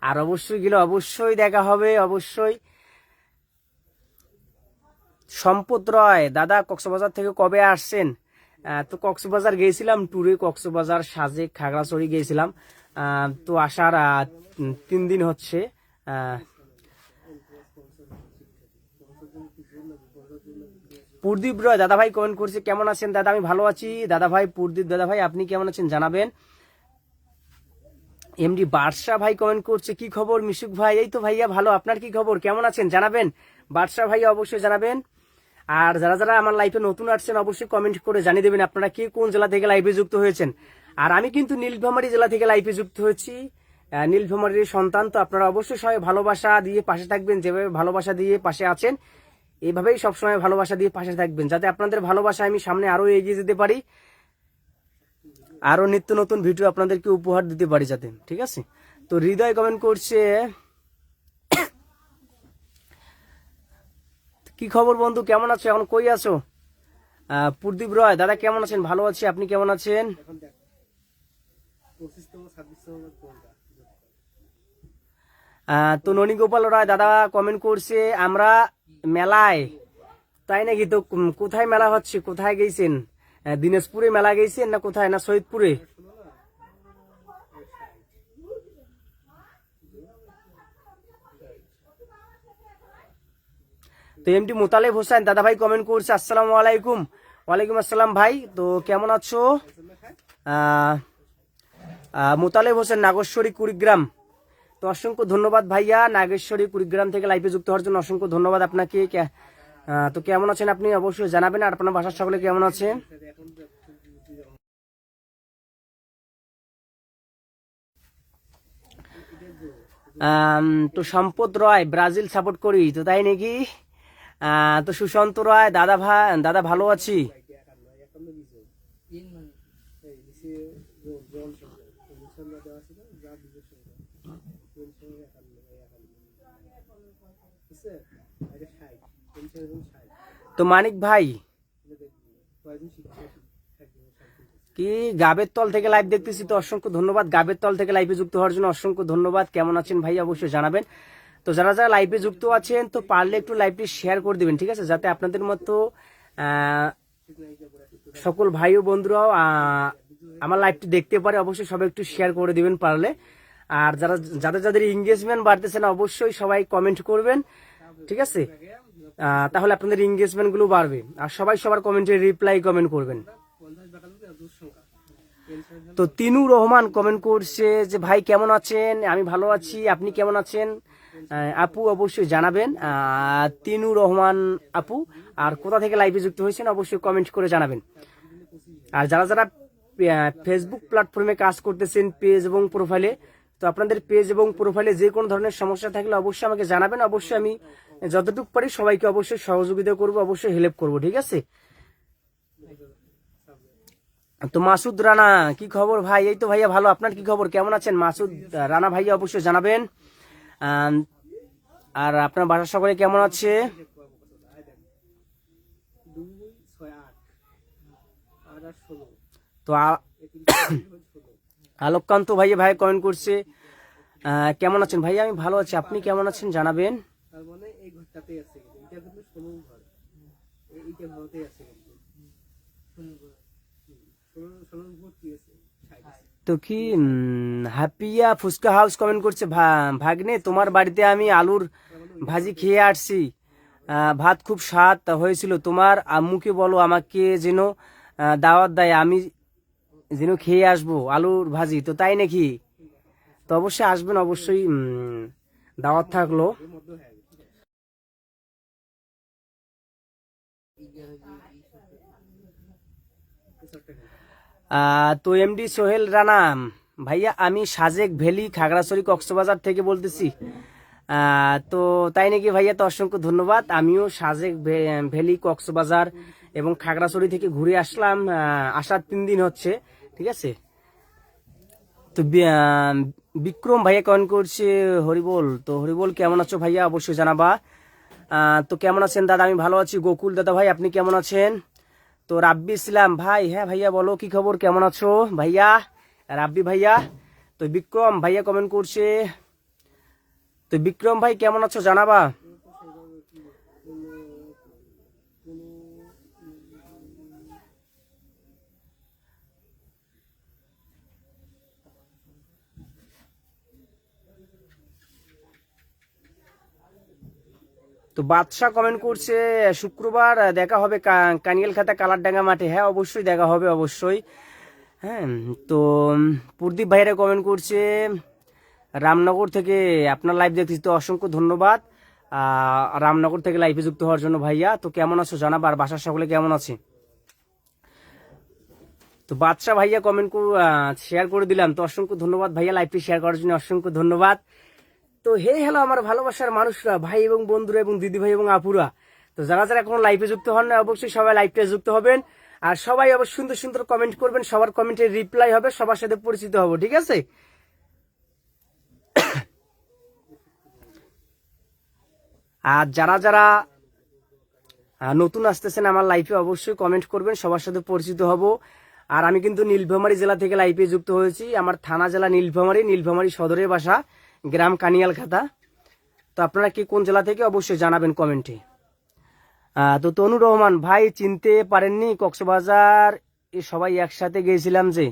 Speaker 7: আর অবশ্যই গেলে অবশ্যই দেখা হবে অবশ্যই। সম্পদ রয় দাদা কক্সবাজার থেকে কবে আসছেন? তো কক্সবাজার গিয়েছিলাম ট্যুরে, কক্সবাজার সাজেক খাগড়াছড়ি গিয়েছিলাম। তো আসার 3 দিন হচ্ছে। প্রদীপ রয় দাদা ভাই কমেন্ট করছে কেমন আছেন দাদা? আমি ভালো আছি দাদা ভাই। প্রদীপ দাদা ভাই আপনি কেমন আছেন জানাবেন। এমডি বাদশা ভাই কমেন্ট করছে কি খবর মিশুক ভাই? এই তো ভাইয়া ভালো, আপনার কি খবর, কেমন আছেন জানাবেন। বাদশা ভাই অবশ্যই জানাবেন। আর যারা যারা আমার লাইফে নতুন আসছেন অবশ্যই কমেন্ট করে জানিয়ে দেবেন আপনারা কে কোন জেলা থেকে লাইভে যুক্ত হয়েছেন। আর আমি কিন্তু নীলফামারী জেলা থেকে লাইভে যুক্ত হয়েছি, নীলফামারীর সন্তান। তো আপনারা অবশ্যই সবাই ভালোবাসা দিয়ে পাশে থাকবেন, যেভাবে ভালোবাসা দিয়ে পাশে আছেন এইভাবেই সবসময় ভালোবাসা দিয়ে পাশে থাকবেন, যাতে আপনাদের ভালোবাসা আমি সামনে আরো এগিয়ে যেতে পারি, আরো নিত্য নতুন ভিডিও আপনাদেরকে উপহার দিতে পারি যাতে, ঠিক আছে। তো হৃদয় কমেন্ট করছে কি খবর বন্ধু, কেমন আছো, এখন কই আছো? প্রদীপ রয় দাদা কেমন আছেন? ভালো আছি, আপনি কেমন আছেন? তো ননী গোপাল রায় দাদা কমেন্ট করছে আমরা মেলায়, তাই নাকি? তো কোথায় মেলা হচ্ছে, কোথায় গেছেন? দিনাজপুরে মেলা গেছেন না কোথায়, না সৈয়দপুরে? তো এমডি মোতালেব হোসেন দাদা ভাই কমেন্ট করছে আসসালামু আলাইকুম। ওয়ালাইকুম আসসালাম ভাই, তো কেমন আছো? মোতালেব হোসেন নাগেশ্বরী কুড়িগ্রাম, তো অসংখ্য ধন্যবাদ ভাইয়া নাগেশ্বরী কুড়িগ্রাম থেকে লাইভে যুক্ত হওয়ার জন্য অসংখ্য ধন্যবাদ আপনাকে। তো কেমন আছেন আপনি অবশ্যই জানাবেন, আর আপনার বাসার সকলে কেমন আছে? তো সম্পদ রয় ব্রাজিল সাপোর্ট করি, তো তাই নাকি? তো সুশান্ত রয় দাদা ভালো আছি। তো মানিক ভাই কি গাবের তল থেকে লাইভ দেখতেছি, তো অসংখ্য ধন্যবাদ গাবের তল থেকে লাইভে যুক্ত হওয়ার জন্য অসংখ্য ধন্যবাদ। কেমন আছেন ভাই অবশ্যই জানাবেন। তো যারা যারা লাইভে যুক্ত আছেন তো পারলে একটু লাইভটি শেয়ার করে দিবেন, ঠিক আছে, যাতে আপনাদের মতো সকল ভাই ও বন্ধুরাও আমার লাইভটি দেখতে পারে। অবশ্যই সবাই একটু শেয়ার করে দিবেন পারলে। আর যারা যাদের যাদের এঙ্গেজমেন্ট বাড়তেছে না অবশ্যই সবাই কমেন্ট করবেন, ঠিক আছে, তাহলে আপনাদের এঙ্গেজমেন্ট গুলো বাড়বে। আর সবাই সবার কমেন্টে রিপ্লাই কমেন্ট করবেন। তো তিনুর রহমান কমেন্ট করছে যে ভাই কেমন আছেন, আমি ভালো আছি, আপনি কেমন আছেন আপু অবশ্যই জানাবেন। তিনুর রহমান আপু, আর কোথা থেকে লাইভে যুক্ত হয়েছেন অবশ্যই কমেন্ট করে জানাবেন। আর যারা যারা ফেসবুক প্ল্যাটফর্মে কাজ করতেছেন পেজ এবং প্রোফাইলে, তো আপনাদের পেজ এবং প্রোফাইলে যে কোনো ধরনের সমস্যা থাকলে অবশ্যই আমাকে জানাবেন। অবশ্যই আমি যতটুকু পারি সবাইকে অবশ্যই সহযোগিতা করব, অবশ্যই হেল্প করব, ঠিক আছে। তো মাসুদ রানা কি খবর ভাই? এই তো ভাইয়া ভালো, আপনার কি খবর, কেমন আছেন মাসুদ রানা ভাইয়া অবশ্যই জানাবেন। আর আপনার বাসার সকলে কেমন আছে? তো আলোককান্ত ভাইয়া ভাই কমেন্ট করছে কেমন আছেন ভাইয়া, আমি ভালো আছি, আপনি কেমন আছেন জানাবেন। তো কি হ্যাপিয়া ফুচকা হাউস কমেন্ট করছে ভাগ্নে তোমার বাড়িতে আমি আলুর ভাজি খেয়ে আসছি, ভাত খুব স্বাদ হয়েছিল, তোমার আম্মুকে বলো আমাকে যেন দাওয়াত দেয়, আমি যেন খেয়ে আসবো আলুর ভাজি। তো তাই নাকি? তো অবশ্যই আসবেন, অবশ্যই দাওয়াত থাকলো। তো এমডি সোহেল রানা ভাইয়া আমি সাজেক ভ্যালি খাগড়াছড়ি কক্সবাজার থেকে বলতেছি। তো তাই নাকি ভাইয়া? তো অসংখ্য ধন্যবাদ। আমিও সাজেক ভ্যালি কক্সবাজার এবং খাগড়াছড়ি থেকে ঘুরে আসলাম, আসার 3 দিন হচ্ছে, ঠিক আছে। তো বিক্রম ভাইয়া কমেন্ট করছে হরিবল। তো হরিবল কেমন আছো ভাইয়া অবশ্যই জানাবা। তো কেমন আছেন দাদা? আমি ভালো আছি। গোকুল দাদা ভাই আপনি কেমন আছেন? তো রাব্বি ইসলাম ভাই, হ্যাঁ ভাইয়া বলো কি খবর, কেমন আছো ভাইয়া রাব্বি ভাইয়া। তো বিক্রম ভাইয়া কমেন্ট করছে, তো বিক্রম ভাই কেমন আছো জানাবা। তো বাদশা কমেন্ট করছে শুক্রবার দেখা হবে কানিয়াল খাতা কালারডাঙ্গা মাঠে। হ্যাঁ অবশ্যই দেখা হবে, অবশ্যই। হ্যাঁ তো প্রদীপ ভাইরা কমেন্ট করছে রামনগর থেকে আপনার লাইভ দেখতেছি, তো অসংখ্য ধন্যবাদ রামনগর থেকে লাইভে যুক্ত হওয়ার জন্য ভাইয়া। তো কেমন আছো জানাবো, আর বাসার সকলে কেমন আছে। তো বাদশা ভাইয়া কমেন্ট শেয়ার করে দিলাম, তো অসংখ্য ধন্যবাদ ভাইয়া লাইভটি শেয়ার করার জন্য, অসংখ্য ধন্যবাদ। তো হে হ্যালো আমার ভালোবাসার মানুষরা, ভাই এবং বন্ধুরা এবং দিদি ভাই এবং আপুরা, তো যারা যারা এখনো লাইভে যুক্ত হন না অবশ্যই সবাই লাইভে যুক্ত হবেন। আর সবাই অবশ্যই সুন্দর সুন্দর কমেন্ট করবেন, সবার কমেন্টে রিপ্লাই হবে, সবার সাথে পরিচিত হবো, ঠিক আছে। আর যারা যারা নতুন আসতেছেন আমার লাইফে অবশ্যই কমেন্ট করবেন, সবার সাথে পরিচিত হব। আর আমি কিন্তু নীলফামারী জেলা থেকে লাইভে যুক্ত হয়েছি, আমার থানা জেলা নীলফামারী সদরের বাসা, গ্রাম কানিয়াল খাতা। তো আপনারা কি কোন জেলা থেকে অবশ্যই জানাবেন কমেন্টে। তো তনু রহমান ভাই চিনতে পারেননি, কক্সবাজার সবাই একসাথে গিয়েছিলাম যে।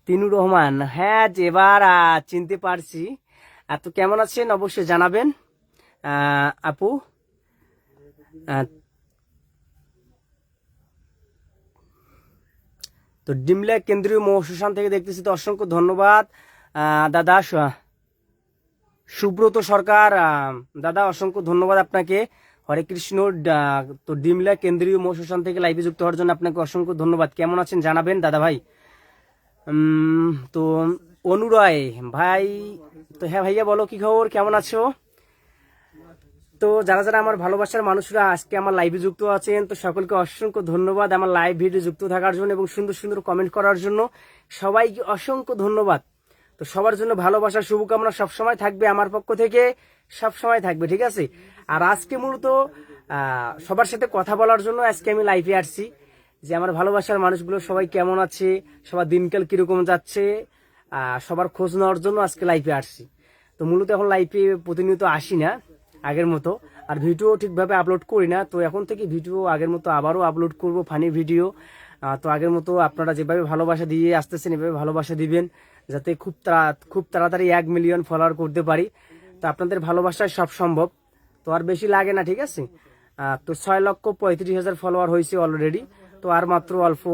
Speaker 7: তিনুর রহমান হ্যাঁ এবার চিনতে পারছি। তো কেমন আছেন অবশ্যই জানাবেন আপু। তো ডিমলা কেন্দ্রীয় মহাশ্মশান থেকে দেখতেছি, তো অসংখ্য ধন্যবাদ দাদা সুব্রত সরকার দাদা, অসংখ্য ধন্যবাদ আপনাকে। হরে কৃষ্ণ। তো ডিমলা কেন্দ্রীয় মহাশ্মশান থেকে লাইভে যুক্ত হওয়ার জন্য আপনাকে অসংখ্য ধন্যবাদ। কেমন আছেন জানাবেন দাদা ভাই। তো অনুরয় ভাই, তো হ্যাঁ ভাইয়া বলো কি খবর, কেমন আছো। তো যারা যারা আমার ভালোবাসার মানুষরা আজকে আমার লাইভে যুক্ত আছেন, তো সকলকে অসংখ্য ধন্যবাদ আমার লাইভ ভিডিও যুক্ত থাকার জন্য এবং সুন্দর সুন্দর কমেন্ট করার জন্য, সবাইকে অসংখ্য ধন্যবাদ। তো সবার জন্য ভালোবাসার শুভকামনা সবসময় থাকবে আমার পক্ষ থেকে, সবসময় থাকবে, ঠিক আছে। আর আজকে মূলত সবার সাথে কথা বলার জন্য আজকে আমি লাইভে আসছি, যে আমার ভালোবাসার মানুষগুলো সবাই কেমন আছে, সবার দিনকাল কিরকম যাচ্ছে, সবার খোঁজ নেওয়ার জন্য আজকে লাইভে আসছি। তো মূলত এখন লাইভে প্রতিনিয়ত আসি না আগের মতো, আর ভিডিও ঠিকভাবে আপলোড করি না। তো এখন থেকে ভিডিও আগের মতো আবারও আপলোড করব, ফানি ভিডিও। তো আগের মতো আপনারা যেভাবে ভালোবাসা দিয়ে আসতেছেন এভাবে ভালোবাসা দিবেন, যাতে খুব তাড়াতাড়ি 1 মিলিয়ন ফলোয়ার করতে পারি। তো আপনাদের ভালোবাসায় সব সম্ভব, তো আর বেশি লাগে না, ঠিক আছে। তো 6,35,000 ফলোয়ার হয়েছে অলরেডি, তো আর মাত্র অল্প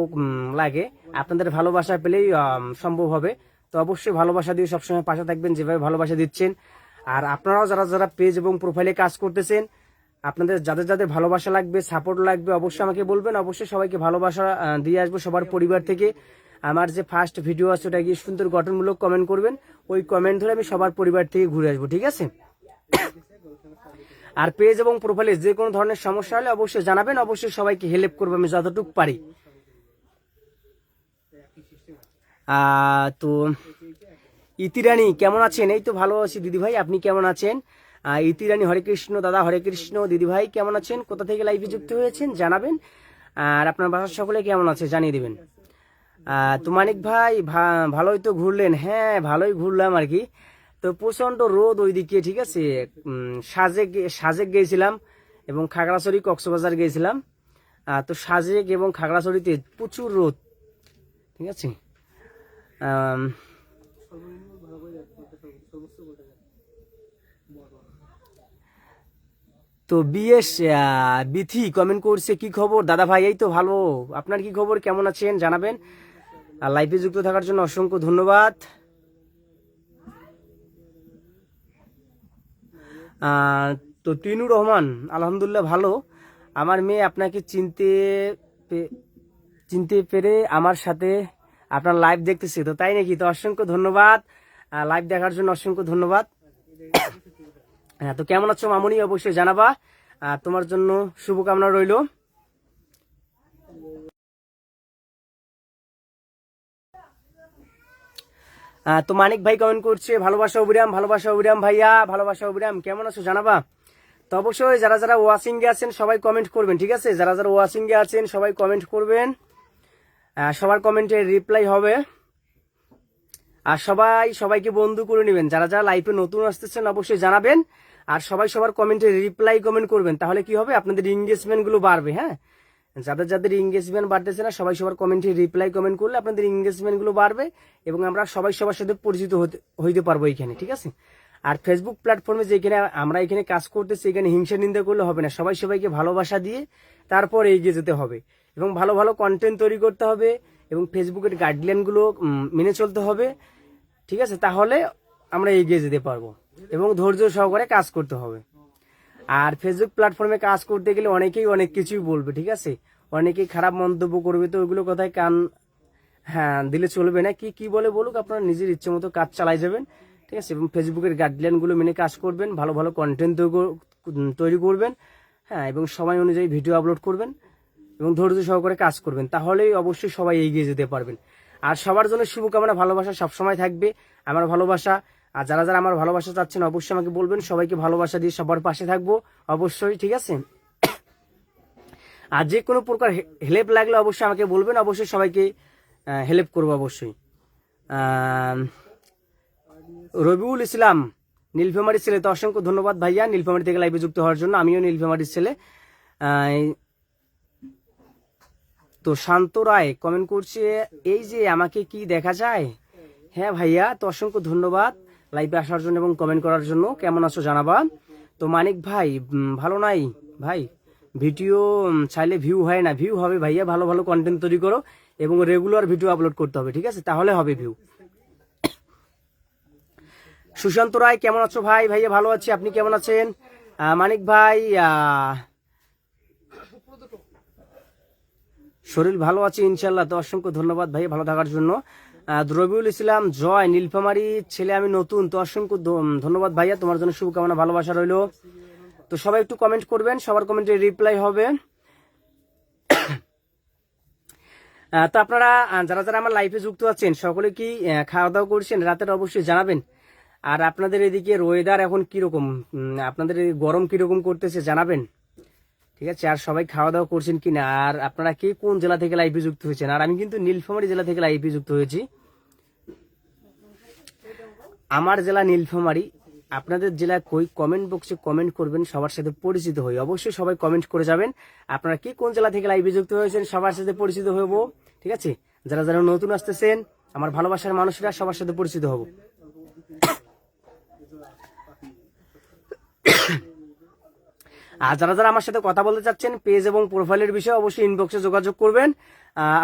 Speaker 7: লাগে। আপনাদের ভালোবাসা পেলেই সম্ভব হবে। তো অবশ্যই ভালোবাসা দিয়ে সবসময় পাশে থাকবেন, যেভাবে ভালোবাসা দিচ্ছেন। আর আপনারাও যারা যারা পেজ এবং প্রোফাইলে কাজ করতেছেন, আপনাদের যাদের যাদের ভালোবাসা লাগবে, সাপোর্ট লাগবে, অবশ্যই আমাকে বলবেন। অবশ্যই সবাইকে ভালোবাসা দিয়ে আসবো সবার পরিবার থেকে। আমার যে ফার্স্ট ভিডিও আছে ওটা গিয়ে সুন্দর গঠনমূলক কমেন্ট করবেন, ওই কমেন্ট ধরে আমি সবার পরিবার থেকে ঘুরে আসবো, ঠিক আছে। আর পেজ এবং প্রোফাইলে যে কোনো ধরনের সমস্যা হলে অবশ্যই জানাবেন, অবশ্যই সবাইকে হেল্প করবো আমি যতটুকু পারি। তো ইতিরানী কেমন আছেন? এই তো ভালো আছি দিদি ভাই, আপনি কেমন আছেন? ইতিরানী হরে কৃষ্ণ দাদা, হরে কৃষ্ণ দিদি ভাই কেমন আছেন? কোথা থেকে লাইভে যুক্ত হয়েছেন জানাবেন, আর আপনার বাসার সকলে কেমন আছে জানিয়ে দেবেন। তো মানিক ভাই ভালোই তো ঘুরলেন? হ্যাঁ ভালোই ঘুরলাম আর কি। তো প্রচন্ড রোদ ওইদিকে, ঠিক আছে। সাজেক গিয়েছিলাম এবং খাগড়াছড়ি কক্সবাজার গিয়েছিলাম। তো সাজেক এবং খাগড়াছড়িতে প্রচুর রোদ, ঠিক আছে। তো বিএস বিথি কমেন্ট করছে, কি খবর দাদা ভাই? এই তো ভালো, আপনার কি খবর, কেমন আছেন জানাবেন। আর লাইভে যুক্ত থাকার জন্য অসংখ্য ধন্যবাদ। তো তিনুর রহমান আলহামদুলিল্লাহ ভালো। আমার মেয়ে আপনাকে চিনতে পেরে আমার সাথে আপনার লাইভ দেখতেছি, তো তাই নাকি? তো অসংখ্য ধন্যবাদ, লাইভ দেখার জন্য অসংখ্য ধন্যবাদ। হ্যাঁ, তো কেমন আছো মামুনি অবশ্যই জানাবা, তোমার জন্য শুভকামনা রইল। তো মানিক ভাই কমেন্ট করছে, ভালোবাসা অবিরাম, ভালোবাসা অবিরাম ভাইয়া, ভালোবাসা অবিরাম, কেমন আছো জানাবা। তো অবশ্যই যারা যারা ওয়াচিং এ আছেন সবাই কমেন্ট করবেন, ঠিক আছে। যারা যারা ওয়াচিং এ আছেন সবাই কমেন্ট করবেন, সবার কমেন্টে রিপ্লাই হবে। আর সবাইকে বন্ধু করে নেবেন। যারা যারা লাইভে নতুন আসতেছেন অবশ্যই জানাবেন, আর সবাই সবার কমেন্টে কমেন্ট করবেন, তাহলে কি হবে, আপনাদের এঙ্গেজমেন্ট গুলো বাড়বে। হ্যাঁ, যাদের যাদের এঙ্গেজমেন্ট বাড়তেছে না সবাই সবার কমেন্টে কমেন্ট করলে আপনাদের এঙ্গেজমেন্ট গুলো বাড়বে, এবং আমরা সবাই সবার সাথে পরিচিত হইতে পারবো এখানে, ঠিক আছে। আর ফেসবুক প্ল্যাটফর্মে যেখানে আমরা এখানে কাজ করতেছি, এখানে হিংসা নিন্দা করলে হবে না। সবাইকে ভালোবাসা দিয়ে তারপর এগিয়ে যেতে হবে, এবং ভালো ভালো কন্টেন্ট তৈরি করতে হবে, এবং ফেসবুকের গাইডলাইন গুলো মেনে চলতে হবে, ঠিক আছে। তাহলে আমরা এগিয়ে যেতে পারবো, এবং ধৈর্য সহকারে কাজ করতে হবে। আর ফেসবুক প্ল্যাটফর্মে কাজ করতে গেলে অনেকেই অনেক কিছুই বলবে, ঠিক আছে। অনেকেই খারাপ মন্তব্য করবে, তো ওইগুলো কথায় কান দিলে চলবে না। কি বলে বলুক, আপনারা নিজের ইচ্ছে মতো কাজ চালাই যাবেন, ঠিক আছে। এবং ফেসবুকের গাইডলাইন গুলো মেনে কাজ করবেন, ভালো ভালো কন্টেন্ট তৈরি করবেন, হ্যাঁ, এবং সময় অনুযায়ী ভিডিও আপলোড করবেন, এবং ধৈর্য সহকারে কাজ করবেন, তাহলেই অবশ্যই সবাই এগিয়ে যেতে পারবেন। আর সবার জন্য শুভকামনা, ভালোবাসা সবসময় থাকবে, আমার ভালোবাসা। আর যারা যারা আমার ভালোবাসা চাচ্ছেন অবশ্যই আমাকে বলবেন, সবাইকে ভালোবাসা দিয়ে সবার পাশে থাকবো অবশ্যই, ঠিক আছে। আর যে কোনো প্রকার হেল্প লাগলে অবশ্যই আমাকে বলবেন, অবশ্যই সবাইকে হেল্প করবো অবশ্যই। রবিউল ইসলাম নীলফামারীর ছেলে, তো অসংখ্য ধন্যবাদ ভাইয়া নীলফামারী থেকে লাইভে যুক্ত হওয়ার জন্য। আমিও নীলফামারীর ছেলে। তো শান্ত রায় কমেন্ট করছে, এই যে আমাকে কি দেখা যায়? হ্যাঁ ভাইয়া, তো অসংখ্য ধন্যবাদ লাইভে আসার জন্য এবং কমেন্ট করার জন্য। কেমন আছো জানাবা। তো মানিক ভাই ভালো নাই ভাই, ভিডিও চাইলে ভিউ হয় না। ভিউ হবে ভাইয়া, ভালো ভালো কন্টেন্ট তৈরি করো এবং রেগুলার ভিডিও আপলোড করতে হবে, ঠিক আছে, তাহলে হবে ভিউ। সুশান্ত রায় কেমন আছো ভাই? ভাইয়া ভালো আছি, আপনি কেমন আছেন? মানিক ভাই শরীর ভালো আছে ইনশাল্লাহ, তো অসংখ্য ধন্যবাদ ভাই ভালো থাকার জন্য। রবিউল ইসলাম জয় নীলফামারী ছেলে, আমি নতুন, তো অসংখ্য ধন্যবাদ ভাইয়া, তোমার জন্য শুভকামনা, ভালোবাসা রইল। তো সবাই একটু কমেন্ট করবেন, সবার কমেন্টে রিপ্লাই হবে। তো আপনারা যারা যারা আমার লাইফে যুক্ত আছেন সকলে কি খাওয়া দাওয়া করছেন রাতের, অবশ্যই জানাবেন। আর আপনাদের এদিকে ওয়েদার এখন কিরকম, আপনাদের এই গরম কিরকম করতেছে জানাবেন, ঠিক আছে। আর সবাই খাওয়া দাওয়া করছেন কিনা, আর আপনারা কে কোন জেলা থেকে লাইভে যুক্ত হয়েছেন। আর আমি কিন্তু নীলফামারী জেলা থেকে লাইভে যুক্ত হয়েছি। আমার জেলা নীলফামারী, আপনাদের জেলা কই কমেন্ট বক্সে কমেন্ট করবেন, সবার সাথে পরিচিত হই। অবশ্যই সবাই কমেন্ট করে যাবেন আপনারা কি কোন জেলা থেকে লাইভে যুক্ত হয়েছেন, সবার সাথে পরিচিত হব, ঠিক আছে। যারা যারা নতুন আসতেছেন আমার ভালোবাসার মানুষরা সবার সাথে পরিচিত হব। আর যারা যারা আমার সাথে কথা বলতে চাচ্ছেন পেজ এবং প্রোফাইলের বিষয়ে অবশ্যই ইনবক্সে যোগাযোগ করবেন।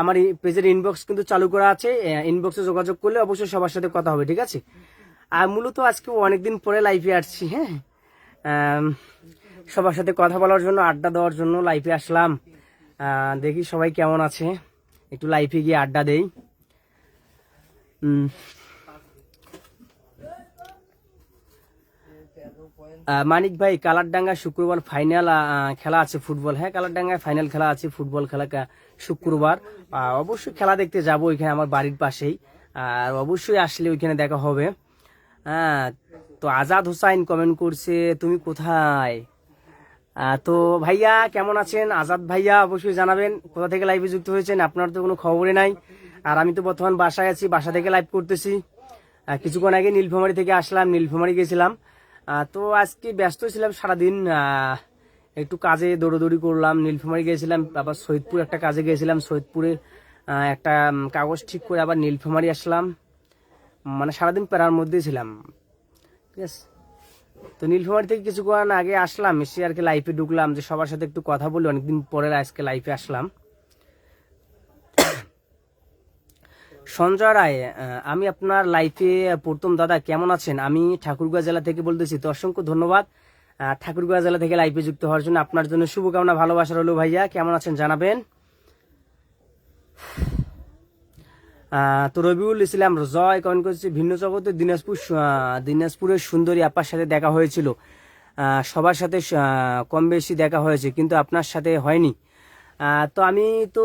Speaker 7: আমার পেজের ইনবক্স কিন্তু চালু করা আছে, ইনবক্সে যোগাযোগ করলে অবশ্যই সবার সাথে কথা হবে, ঠিক আছে। আর মূলত আজকে অনেকদিন পরে লাইভে আসছি, হ্যাঁ, সবার সাথে কথা বলার জন্য, আড্ডা দেওয়ার জন্য লাইভে আসলাম। দেখি সবাই কেমন আছে, একটু লাইভে গিয়ে আড্ডা দেই। মানিক ভাই, কালারডাঙ্গা শুক্রবার ফাইনাল খেলা আছে ফুটবল, হ্যাঁ কালারডাঙ্গায় ফাইনাল খেলা আছে ফুটবল খেলা শুক্রবার। অবশ্যই খেলা দেখতে যাব, ওইখানে আমার বাড়ির পাশেই, আর অবশ্যই আসলে ওইখানে দেখা হবে। হ্যাঁ, তো আজাদ হোসাইন কমেন্ট করছে তুমি কোথায়। তো ভাইয়া কেমন আছেন আজাদ ভাইয়া, অবশ্যই জানাবেন কোথা থেকে লাইভে যুক্ত হয়েছেন, আপনার তো কোনো খবরই নাই। আর আমি তো বর্তমান বাসায় আছি, বাসা থেকে লাইভ করতেছি। কিছুক্ষণ আগে নীলফামারী থেকে আসলাম, নীলফামারী গেছিলাম। তো আজকে ব্যস্ত ছিলাম সারাদিন, একটু কাজে দৌড়দৌড়ি করলাম। নীলফামারী গেছিলাম, আবার সৈয়দপুর একটা কাজে গেছিলাম, সৈয়দপুরে একটা কাগজ ঠিক করে আবার নীলফামারী আসলাম। মানে সারাদিন প্যারার মধ্যেই ছিলাম, ঠিক আছে। তো নীলফামারী থেকে কিছুক্ষণ আগে আসলাম, এসে আর কি লাইফে ঢুকলাম যে সবার সাথে একটু কথা বলি, অনেকদিন পরে আজকে লাইফে আসলাম। সঞ্জয় রায়, আমি আপনার লাইফে প্রথম। দাদা কেমন আছেন, আমি ঠাকুরগাঁও জেলা থেকে বলতেছি। তো অসংখ্য ধন্যবাদ ঠাকুরগাঁও জেলা থেকে লাইফে যুক্ত হওয়ার জন্য, আপনার জন্য শুভকামনা, ভালোবাসা রইল। ভাইয়া কেমন আছেন জানাবেন। তো রবিউল ইসলাম জয় কমেন্ট করছে, ভিন্ন জগতে দিনাজপুরের সুন্দরী আপার সাথে দেখা হয়েছিল, সবার সাথে কম বেশি দেখা হয়েছে, কিন্তু আপনার সাথে হয়নি। তো আমি তো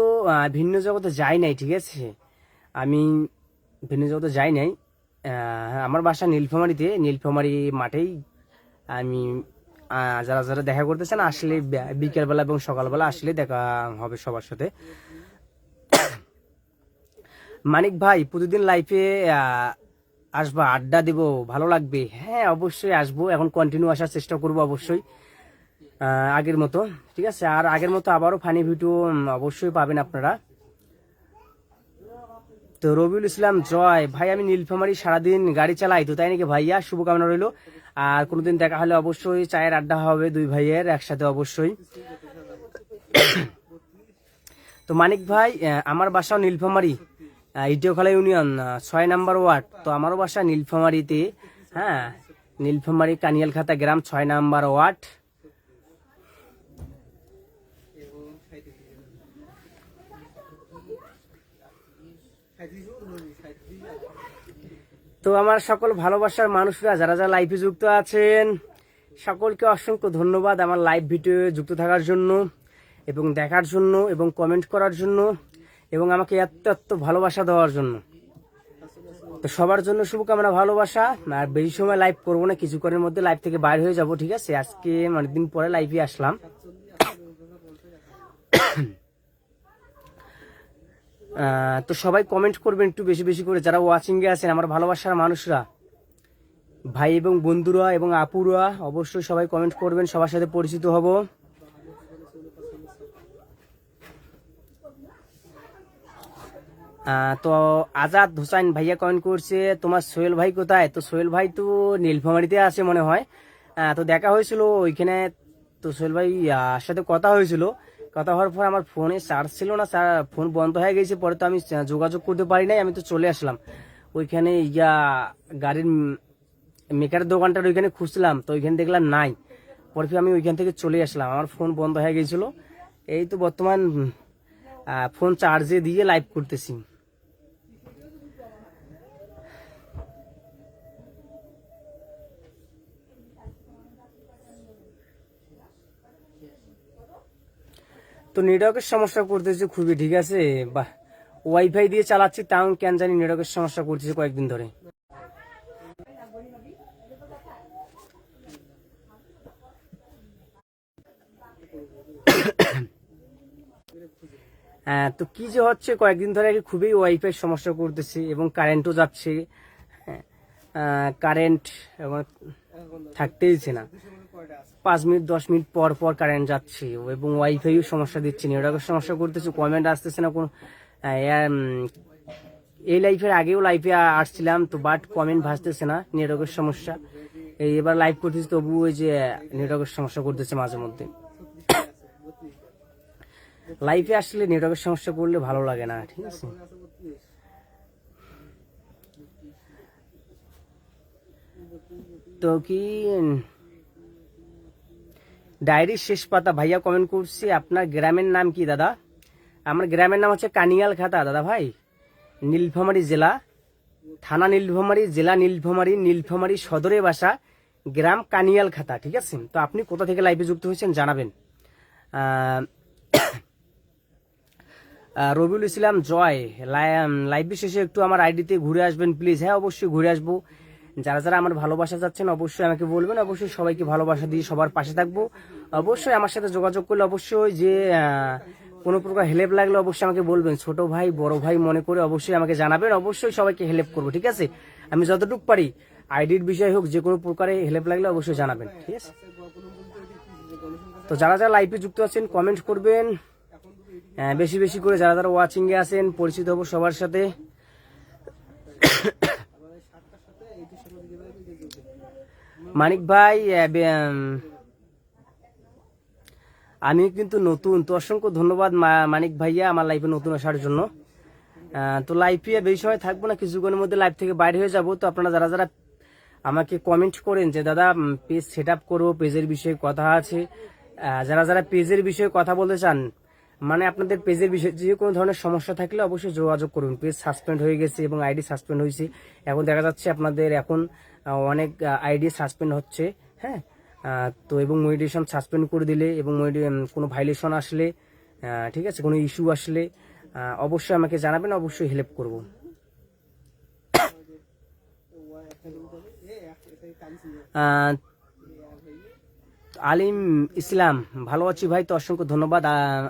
Speaker 7: ভিন্ন জগতে যাই নাই, ঠিক আছে, আমি ভিন্ন জগতে যাই নাই। আমার বাসা নীলফামারীতে, নীলফামারী মাঠেই আমি। যারা যারা দেখা করতেছেন আসলে বিকেলবেলা এবং সকালবেলা আসলে দেখা হবে সবার সাথে। মানিক ভাই, প্রতিদিন লাইফে আসবা, আড্ডা দিব, ভালো লাগবে। হ্যাঁ অবশ্যই আসবো, এখন কন্টিনিউ আসার চেষ্টা করবো অবশ্যই আগের মতো, ঠিক আছে। আর আগের মতো আবারও ফানি ভিডিও অবশ্যই পাবেন আপনারা। তো রবিউল ইসলাম জয় ভাই, আমি নীলফামারী সারাদিন গাড়ি চালাই, তো তাই নাকি ভাইয়া, শুভকামনা রইল। আর কোনোদিন দেখা হলে অবশ্যই চায়ের আড্ডা হবে দুই ভাইয়ের একসাথে অবশ্যই। তো মানিক ভাই, আমার বাসাও নীলফামারী, ইটিওখালা ইউনিয়ন 6 নম্বর ওয়ার্ড। তো আমারও বাসা নীলফামারীতে, হ্যাঁ নীলফামারী কানিয়ালখাতা গ্রাম 6 নম্বর ওয়ার্ড। তো আমার সকল ভালোবাসার মানুষরা যারা যারা লাইভে যুক্ত আছেন সকলকে অসংখ্য ধন্যবাদ আমার লাইভ ভিডিও যুক্ত থাকার জন্য এবং দেখার জন্য এবং কমেন্ট করার জন্য এবং আমাকে এত এত ভালোবাসা দেওয়ার জন্য। তো সবার জন্য শুভকামনা, ভালোবাসা। আর বেশি সময় লাইভ করবো না, কিছুক্ষণের মধ্যে লাইভ থেকে বাইরে হয়ে যাব, ঠিক আছে। আজকে অনেকদিন পরে লাইভে আসলাম। তো সবাই কমেন্ট করবেন একটু বেশি বেশি করে, যারা ওয়াচিং এ আছেন আমার ভালোবাসার মানুষরা, ভাই এবং বন্ধুরা এবং আপুরা, অবশ্যই সবাই কমেন্ট করবেন, সবার সাথে পরিচিত হব। তো আজাদ হোসাইন ভাইয়া কমেন্ট করছে, তোমার সোহেল ভাই কোথায়। তো সোহেল ভাই তো নীলফামারীতে আছে মনে হয়। তো দেখা হয়েছিল ওইখানে, তো সোহেল ভাই সাথে কথা হয়েছিল, কথা হওয়ার পর আমার ফোনে চার্জ ছিল না, ফোন বন্ধ হয়ে গেছে, পরে তো আমি যোগাযোগ করতে পারি নাই, আমি তো চলে আসলাম ওইখানে। গাড়ির মেকারের দোকানটার ওইখানে খুঁজছিলাম, তো ওইখানে দেখলাম নাই, পরে আমি ওইখান থেকে চলে আসলাম, আমার ফোন বন্ধ হয়ে গেছিল। এই তো বর্তমান ফোন চার্জে দিয়ে লাইভ করতেছি। তো নেটওয়ার্কের সমস্যা করতেছে খুবই, ঠিক আছে। ওয়াইফাই দিয়ে চালাচ্ছি, তাও কেন জানি নেটওয়ার্কের সমস্যা করতেছে কয়েকদিন ধরে। তো কি যে হচ্ছে কয়েকদিন ধরে আর কি খুবই ওয়াইফাই সমস্যা করতেছে এবং কারেন্টও যাচ্ছে। কারেন্ট থাকতেইছে না, 5 মিনিট 10 মিনিট পর পর কারেন্ট যাচ্ছে এবং ওয়াইফাইও সমস্যা দিচ্ছে, নেটওয়ার্কের সমস্যা করতেছে, কমেন্ট আসতেছে না কোনো। এই লাইফের আগেও লাইফে আসছিলাম তো, বাট কমেন্ট ভাসতেছে না, নেটওয়ার্কের সমস্যা। এবার লাইভ করতেছি তবু ওই যে নেটওয়ার্কের সমস্যা করতেছে মাঝে মধ্যে। লাইফে আসলে নেটওয়ার্কের সমস্যা করলে ভালো লাগে না, ঠিক আছে। তো কি ডায়েরির শেষ পাতা ভাইয়া কমেন্ট করছি, আপনার গ্রামের নাম কি দাদা? আমার গ্রামের নাম হচ্ছে কানিয়াল খাতা দাদা ভাই, নীলফামারী জেলা, থানা নীলফামারী, জেলা নীলফামারী, নীলফামারী সদরে বাসা, গ্রাম কানিয়াল খাতা, ঠিক আছে। তো আপনি কোথা থেকে লাইভে যুক্ত হয়েছেন জানাবেন। রবিউল ইসলাম জয়, লাইভ শেষে একটু আমার আইডিতে ঘুরে আসবেন প্লিজ। হ্যাঁ অবশ্যই ঘুরে আসবো। যারা যারা আমার ভালোবাসা যাচ্ছেন অবশ্যই আমাকে বলবেন, অবশ্যই সবাইকে ভালোবাসা দিয়ে সবার পাশে থাকবো। অবশ্যই আমার সাথে যোগাযোগ করলে অবশ্যই যে কোনো প্রকার হেল্প লাগলে অবশ্যই আমাকে বলবেন, ছোট ভাই বড় ভাই মনে করে অবশ্যই আমাকে জানাবেন, অবশ্যই সবাইকে হেল্প করবো, ঠিক আছে। আমি যতটুকু পারি আইডির বিষয় হোক যে কোনো প্রকারে হেল্প লাগলে অবশ্যই জানাবেন, ঠিক আছে। তো যারা যারা লাইভে যুক্ত আছেন কমেন্ট করবেন বেশি বেশি করে, যারা যারা ওয়াচিং এ আছেন পরিচিত হবো সবার সাথে। মানিক ভাই আমি কিন্তু নতুন, তো অসংখ্য ধন্যবাদ মানিক ভাইয়া আমার লাইফে নতুন আসার জন্য। তো লাইফে বেশি সময় থাকবো না, কিছুক্ষণের মধ্যে লাইভ থেকে বাইরে হয়ে যাব। তো আপনারা যারা যারা আমাকে কমেন্ট করেন যে দাদা পেজ সেট আপ করবো, পেজের বিষয়ে কথা আছে, যারা যারা পেজের বিষয়ে কথা বলতে চান, মানে আপনাদের পেজের বিষয়ে যে কোনো ধরনের সমস্যা থাকলে অবশ্যই যোগাযোগ করুন। পেজ সাসপেন্ড হয়ে গেছে এবং আইডি সাসপেন্ড হয়েছে, এখন দেখা যাচ্ছে আপনাদের এখন অনেক আইডি সাসপেন্ড হচ্ছে, হ্যাঁ। তো এবং মনিটাইজেশন সাসপেন্ড করে দিলে এবং কোনো ভাইলেশন আসলে, ঠিক আছে, কোনো ইস্যু আসলে অবশ্যই আমাকে জানাবেন, অবশ্যই হেল্প করব। আলিম ইসলাম ভালো আছি ভাই, তো অসংখ্য ধন্যবাদ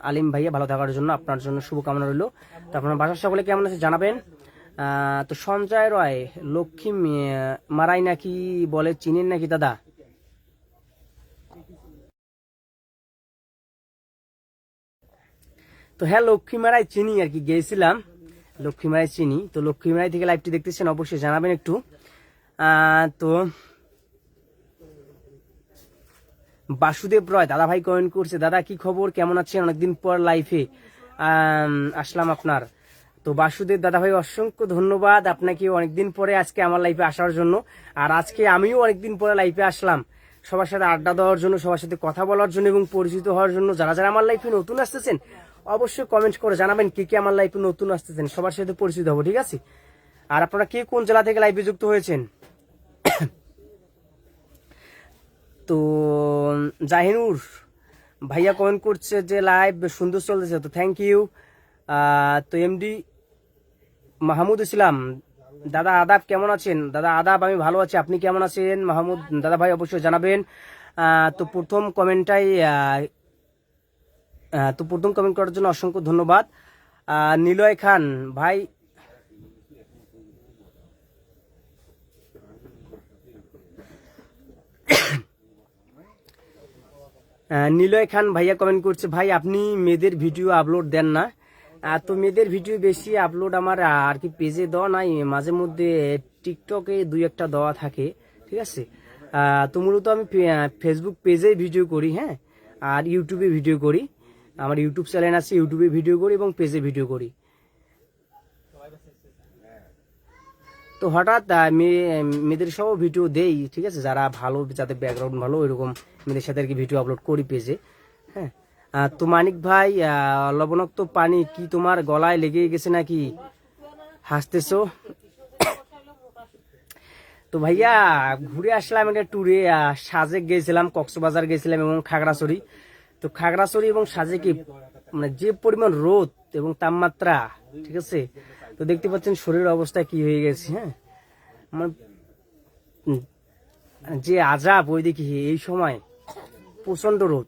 Speaker 7: আলিম ভাইয়া ভালো থাকার জন্য, আপনার জন্য শুভকামনা রইল। তো আপনার বাসার সকলে কেমন আছে জানাবেন। তো সঞ্জয় রয় লক্ষ্মী মারাই নাকি বলে, চিনেন নাকি দাদা? তো হ্যাঁ লক্ষ্মী মারাই চিনি আর কি, গিয়েছিলাম লক্ষ্মী মারাই চিনি। তো লক্ষ্মী মারাই থেকে লাইভটি দেখতেছেন অবশ্যই জানাবেন একটু। তো বাসুদেব রয় দাদা ভাই কমেন্ট করছে, দাদা কি খবর, কেমন আছেন, অনেকদিন পর লাইফে আসলাম আপনার। তো বাসুদেব দাদা ভাই অসংখ্য ধন্যবাদ আপনাকে অনেকদিন পরে আজকে আমার লাইফে আসার জন্য। আর আজকে আমিও অনেকদিন পরে লাইফে আসলাম সবার সাথে আড্ডা দেওয়ার জন্য, সবার সাথে কথা বলার জন্য এবং পরিচিত হওয়ার জন্য। যারা যারা আমার লাইফে নতুন আসতেছেন অবশ্যই কমেন্ট করে জানাবেন কে কে আমার লাইফে নতুন আসতেছেন, সবার সাথে পরিচিত হবো, ঠিক আছে। আর আপনারা কে কোন জেলা থেকে লাইভে যুক্ত হয়েছেন। তো জাহিনুর ভাইয়া কমেন্ট করছে যে লাইভ সুন্দর চলতেছে, তো থ্যাংক ইউ। তো এমডি মাহমুদ ইসলাম দাদা আদাব, কেমন আছেন? দাদা আদাব, আমি ভালো আছি, আপনি কেমন আছেন মাহমুদ দাদা ভাই অবশ্যই জানাবেন। তো প্রথম কমেন্ট করার জন্য অসংখ্য ধন্যবাদ। নিলয় খান ভাই নিলয় খান ভাইয়া কমেন্ট করছে, ভাই আপনি মেয়েদের ভিডিও আপলোড দেন না? তো মেয়েদের ভিডিও বেশি আপলোড আমার আর কি পেজে দেওয়া নাই, মাঝে মধ্যে টিকটকে 2-1টা দেওয়া থাকে, ঠিক আছে। তো মূলত আমি ফেসবুক পেজে ভিডিও করি, হ্যাঁ, আর ইউটিউবে ভিডিও করি, আমার ইউটিউব চ্যানেল আছে, ইউটিউবে ভিডিও করি এবং পেজে ভিডিও করি। তো হঠাৎ মেয়েদের সহ ভিডিও দেই, ঠিক আছে, যারা ভালো, যাদের ব্যাকগ্রাউন্ড ভালো, ওইরকম মেয়েদের সাথে আর কি ভিডিও আপলোড করি পেজে, হ্যাঁ। তো মানিক ভাই লবণাক্ত পানি কি তোমার গলায় লেগে গেছে নাকি, হাসতেছো? তো ভাইয়া ঘুরে আসলাম একটা ট্যুরে, সাজেক গেছিলাম, কক্সবাজার গেছিলাম এবং খাগড়াছড়ি। তো খাগড়াছড়ি এবং সাজেকে মানে যে পরিমাণ রোদ এবং তাপমাত্রা, ঠিক আছে, তো দেখতে পাচ্ছেন শরীরের অবস্থা কি হয়ে গেছে। হ্যাঁ, মানে যে আজাব ওই দেখি এই সময় প্রচন্ড রোদ।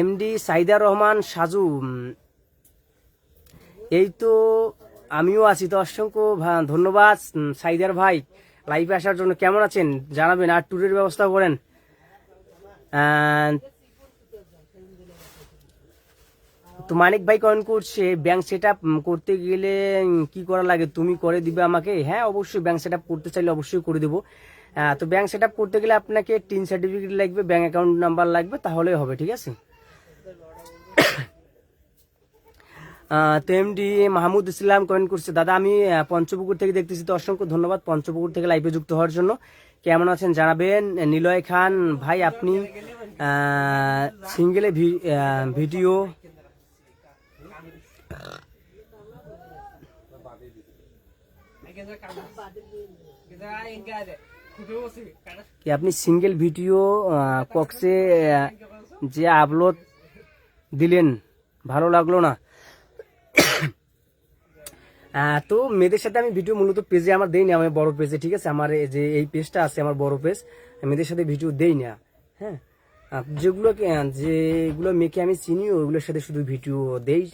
Speaker 7: এমডি সাইদার রহমান সাজু, এই তো আমিও আছি। তো অসংখ্য ধন্যবাদ সাইদার ভাই লাইভে আসার জন্য। কেমন আছেন জানাবেন, আর ট্যুরের ব্যবস্থা করেন। তো মানিক ভাই কমেন্ট করছে, ব্যাংক সেট আপ করতে গেলে কি করা লাগে, তুমি করে দিবে আমাকে? হ্যাঁ, অবশ্যই ব্যাংক সেট আপ করতে চাইলে অবশ্যই করে দেবো। তো ব্যাংক সেট আপ করতে গেলে আপনাকে টিন সার্টিফিকেট লাগবে, ব্যাংক অ্যাকাউন্ট নাম্বার লাগবে, তাহলেই হবে, ঠিক আছে। তো এমডি মাহমুদ ইসলাম কমেন্ট করছে, দাদা আমি পঞ্চপুকুর থেকে দেখতেছি। তো অসংখ্য ধন্যবাদ পঞ্চপুকুর থেকে লাইভে যুক্ত হওয়ার জন্য। কেমন আছেন জানাবেন। নিলয় খান ভাই, আপনি সিঙ্গেলে ভিডিও কি আপনি সিঙ্গেল ভিডিও কক্সে যে আপলোড দিলেন ভালো লাগলো না। তো মেয়েদের সাথে আমি ভিডিও মূলত পেজে আমার দেই না, আমি বড় পেজে, ঠিক আছে। আমার যে এই পেজটা আছে আমার বড় পেজ, মেয়েদের সাথে ভিডিও দেই না। হ্যাঁ, যেগুলো মেয়েকে আমি চিনি ওইগুলোর সাথে শুধু ভিডিও দেই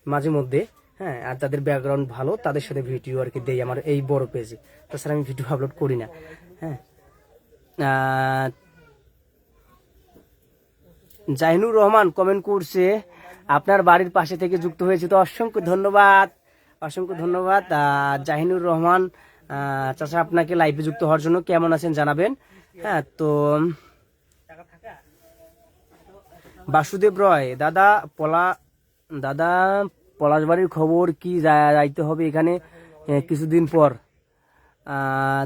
Speaker 7: মাঝে মধ্যে। হ্যাঁ, আর তাদের ব্যাকগ্রাউন্ড ভালো তাদের সাথে ভিডিও আর কি দেই আমার এই বড় পেজে। তাছাড়া আমি ভিডিও আপলোড করি না। হ্যাঁ, জাহিনুর রহমান কমেন্ট করছে, আপনার বাড়ির পাশে থেকে যুক্ত হয়েছে। তো অসংখ্য ধন্যবাদ, অসংখ্য ধন্যবাদ জাহিনুর রহমান চাচা, আপনাকে লাইভে যুক্ত হওয়ার জন্য। কেমন আছেন জানাবেন। হ্যাঁ, তো বাসুদেব রয়, দাদা পলাশবাড়ির খবর কি, যাইতে হবে এখানে কিছুদিন পর।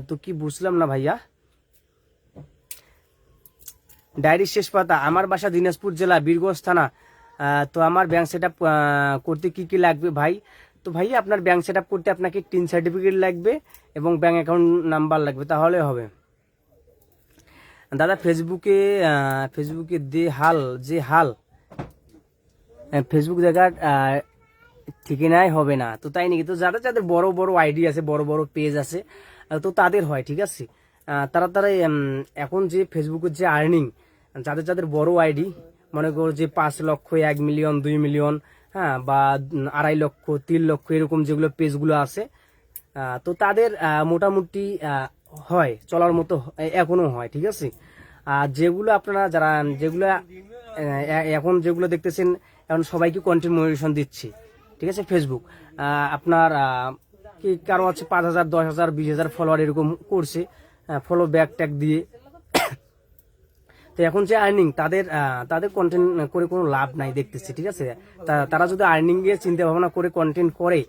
Speaker 7: তো কি বুঝলাম না ভাইয়া। ডায়েরির শেষ পাতা, আমার বাসা দিনাজপুর জেলা বীরগঞ্জ থানা। তো আমার ব্যাংক সেট আপ করতে কি কি লাগবে ভাই? তো ভাই আপনার ব্যাংক সেট আপ করতে আপনাকে টিন সার্টিফিকেট লাগবে এবং ব্যাংক অ্যাকাউন্ট নাম্বার লাগবে, তাহলে হবে। দাদা ফেসবুকে ফেসবুক দেখার ঠিকানাই হবে না, তো তাই নাকি? তো যাদের বড় বড় আইডি আছে, বড় বড় পেজ আছে, তো তাদের হয়, ঠিক আছে। তারা এখন যে ফেসবুকের যে আর্নিং, যাদের বড় আইডি, মনে করো যে 5 লক্ষ, 1 মিলিয়ন, 2 মিলিয়ন, হ্যাঁ, বা 2.5 লক্ষ, 3 লক্ষ, এরকম যেগুলো পেজগুলো আছে, তো তাদের মোটামুটি হয়, চলার মতো এখনো হয়, ঠিক আছে। আর যেগুলো আপনারা যেগুলো এখন যেগুলো দেখতেছেন, এখন সবাইকে কন্টেন্ট মনিটাইজেশন দিচ্ছে, ঠিক আছে। ফেসবুক আপনার কি কারো আছে 5,000, 10,000, 20,000 ফলোয়ার এরকম করছে, ফলো ব্যাক ট্যাগ দিয়ে। তো এখন যে আর্নিং, তাদের কন্টেন্ট করে কোনো লাভ নাই দেখতেছি, ঠিক আছে। তারা যদি আর্নিং এর চিন্তা ভাবনা করে কন্টেন্ট করে,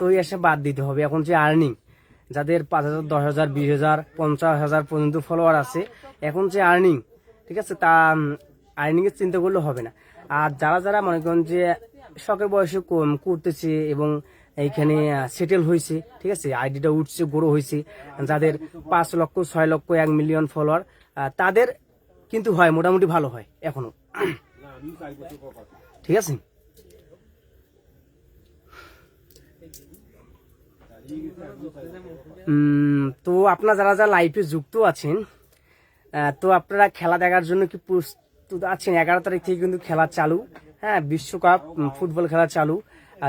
Speaker 7: তো এসে বাদ দিতে হবে। এখন যে আর্নিং, যাদের 5,000, 10,000, 20,000, 50,000 পর্যন্ত ফলোয়ার আছে, এখন যে আর্নিং, ঠিক আছে, তা আর্নিং এর চিন্তা করলে হবে না। আর যারা মনে করেন যে শখের বয়সে করতেছে এবং এইখানে সেটেল হয়েছে, ঠিক আছে, আইডিটা উঠছে, গ্রো হয়েছে, যাদের 5 লক্ষ, 6 লক্ষ, 1 মিলিয়ন ফলোয়ার, তাদের কিন্তু হয়, মোটামুটি ভালো হয় এখনো, ঠিক আছে। তো আপনারা যারা লাইভে যুক্ত আছেন, তো আপনারা খেলা দেখার জন্য কি প্রস্তুত আছেন? 11 তারিখ থেকে কিন্তু খেলা চালু, হ্যাঁ, বিশ্বকাপ ফুটবল খেলা চালু।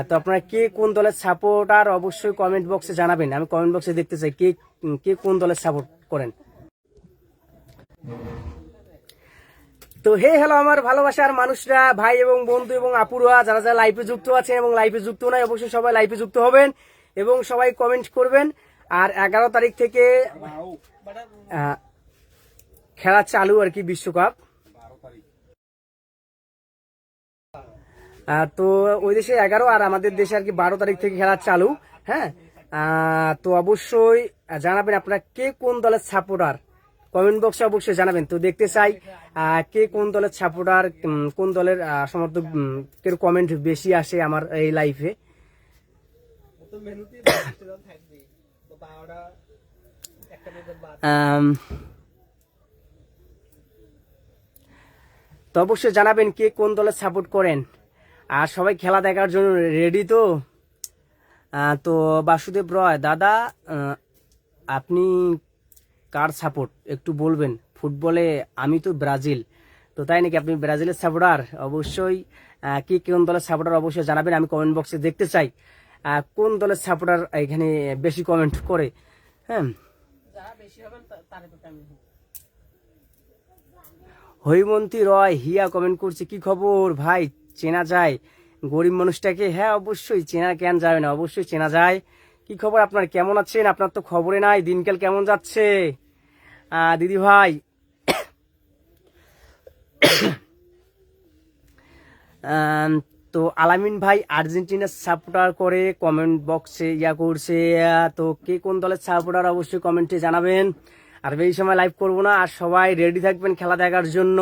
Speaker 7: তো আপনারা কে কোন দলের সাপোর্টার অবশ্যই কমেন্ট বক্সে জানাবেন, আমি কমেন্ট বক্সে দেখতে চাই কে কোন দলের সাপোর্ট করেন। তো হ্যালো আমার ভালোবাসার মানুষরা, ভাই এবং বন্ধু এবং আপুরা, যারা লাইভে যুক্ত আছেন এবং লাইভে যুক্ত নাই, অবশ্যই সবাই লাইভে যুক্ত হবেন এবং সবাই কমেন্ট করবেন। আর 11 তারিখ থেকে খেলা চালু আর কি, বিশ্বকাপ। তো ওই দেশে 11 আর আমাদের দেশে আর কি 12 তারিখ থেকে খেলা চালু। হ্যাঁ, তো অবশ্যই জানাবেন আপনারা কে কোন দলের সাপোর্টার, কমেন্ট বক্সে অবশ্যই জানাবেন। তো দেখতে চাই কে কোন দলের সাপোর্টার, কোন দলের সমর্থকের কমেন্ট বেশি আসে আমার এই লাইফে। তো অবশ্যই জানাবেন কে কোন দলের সাপোর্ট করেন। আর সবাই খেলা দেখার জন্য রেডি তো? তো বাসুদেব রয় দাদা, আপনি কার সাপোর্ট একটু বলবেন? ফুটবলে আমি তো ব্রাজিল। তো তাই নাকি, আপনি ব্রাজিলের সাপোর্টার? অবশ্যই কে কোন দলের সাপোর্টার অবশ্যই জানাবেন, আমি কমেন্ট বক্সে দেখতে চাই কোন দলের সাপোর্টার এখানে বেশি কমেন্ট করে। হ্যাঁ, হৈমন্তী রয় হিয়া কমেন্ট করছে, কি খবর ভাই, চেনা যায় গরিব মানুষটাকে? হ্যাঁ অবশ্যই চেনা কেন যাবে না, অবশ্যই চেনা যায়। কি খবর আপনার, কেমন আছেন? আপনার তো খবরে নাই, দিনকাল কেমন যাচ্ছে দিদি ভাই? তো আলামিন ভাই আর্জেন্টিনার সাপোর্টার করে কমেন্ট বক্সে করছে। তো কে কোন দলের সাপোর্টার অবশ্যই কমেন্টে জানাবেন। আর এই সময় লাইভ করবো না, আর সবাই রেডি থাকবেন খেলা দেখার জন্য।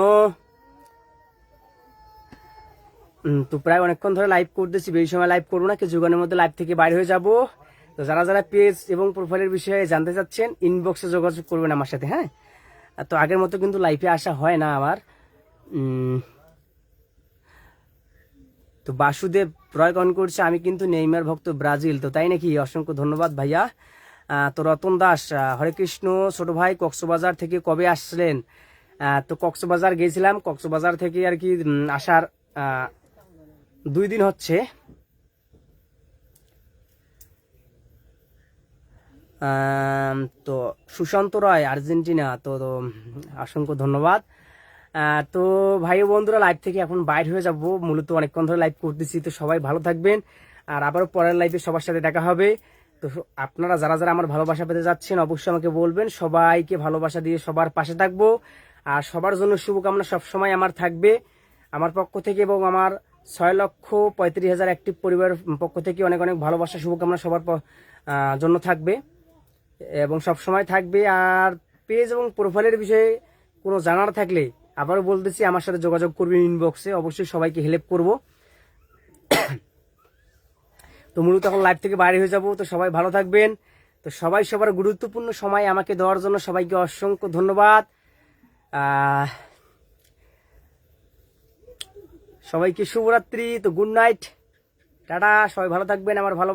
Speaker 7: তো প্রায় অনেকক্ষণ ধরে লাইভ করতেছি, এই সময় লাইভ করবো না, কিছুক্ষণের মধ্যে লাইভ থেকে বাইরে হয়ে যাব। তো যারা যারা পেজ এবং প্রোফাইলের বিষয়ে জানতে চাচ্ছেন ইনবক্সে যোগাযোগ করবেন আমার সাথে। হ্যাঁ, তো আগের মতো কিন্তু লাইভে আসা হয় না আমার। তো বাসুদেব রয় কমেন্ট করছে, আমি কিন্তু নেইমার ভক্ত, ব্রাজিল। তো তাই নাকি, অসংখ্য ধন্যবাদ ভাইয়া। তো রতন দাস, হরে কৃষ্ণ ছোট ভাই, কক্সবাজার থেকে কবে আসলেন? তো কক্সবাজার গেছিলাম, কক্সবাজার থেকে আর কি আসার 2 দিন হচ্ছে। তো সুশান্ত রয় আর্জেন্টিনা, তো অসংখ্য ধন্যবাদ। তো ভাই ও বন্ধুরা, লাইভ থেকে এখন বাইর হয়ে যাব, মূলত অনেকক্ষণ ধরে লাইভ করতেছি। তো সবাই ভালো থাকবেন, আর আবারও পরের লাইভে সবার সাথে দেখা হবে। তো আপনারা যারা যারা আমার ভালোবাসা পেতে যাচ্ছেন অবশ্যই আমাকে বলবেন, সবাইকে ভালোবাসা দিয়ে সবার পাশে থাকবো। আর সবার জন্য শুভকামনা সবসময় আমার থাকবে আমার পক্ষ থেকে, এবং আমার 6,35,000 অ্যাক্টিভ পরিবারের পক্ষ থেকে অনেক অনেক ভালোবাসা শুভকামনা সবার জন্য থাকবে এবং সবসময় থাকবে। আর পেজ এবং প্রোফাইলের বিষয়ে কোনো জানার থাকলে আবারও বলতেছি, আমার সাথে যোগাযোগ করবেন ইনবক্সে, অবশ্যই সবাইকে হেল্প করব। তো মূলত এখন লাইভ থেকে বাইরে হয়ে যাব। তো সবাই ভালো থাকবেন। তো সবাই সবার গুরুত্বপূর্ণ সময় আমাকে দেওয়ার জন্য সবাইকে অসংখ্য ধন্যবাদ। সবাইকে শুভরাত্রি। তো গুড নাইট, টাটা, সবাই ভালো থাকবেন, আমার ভালো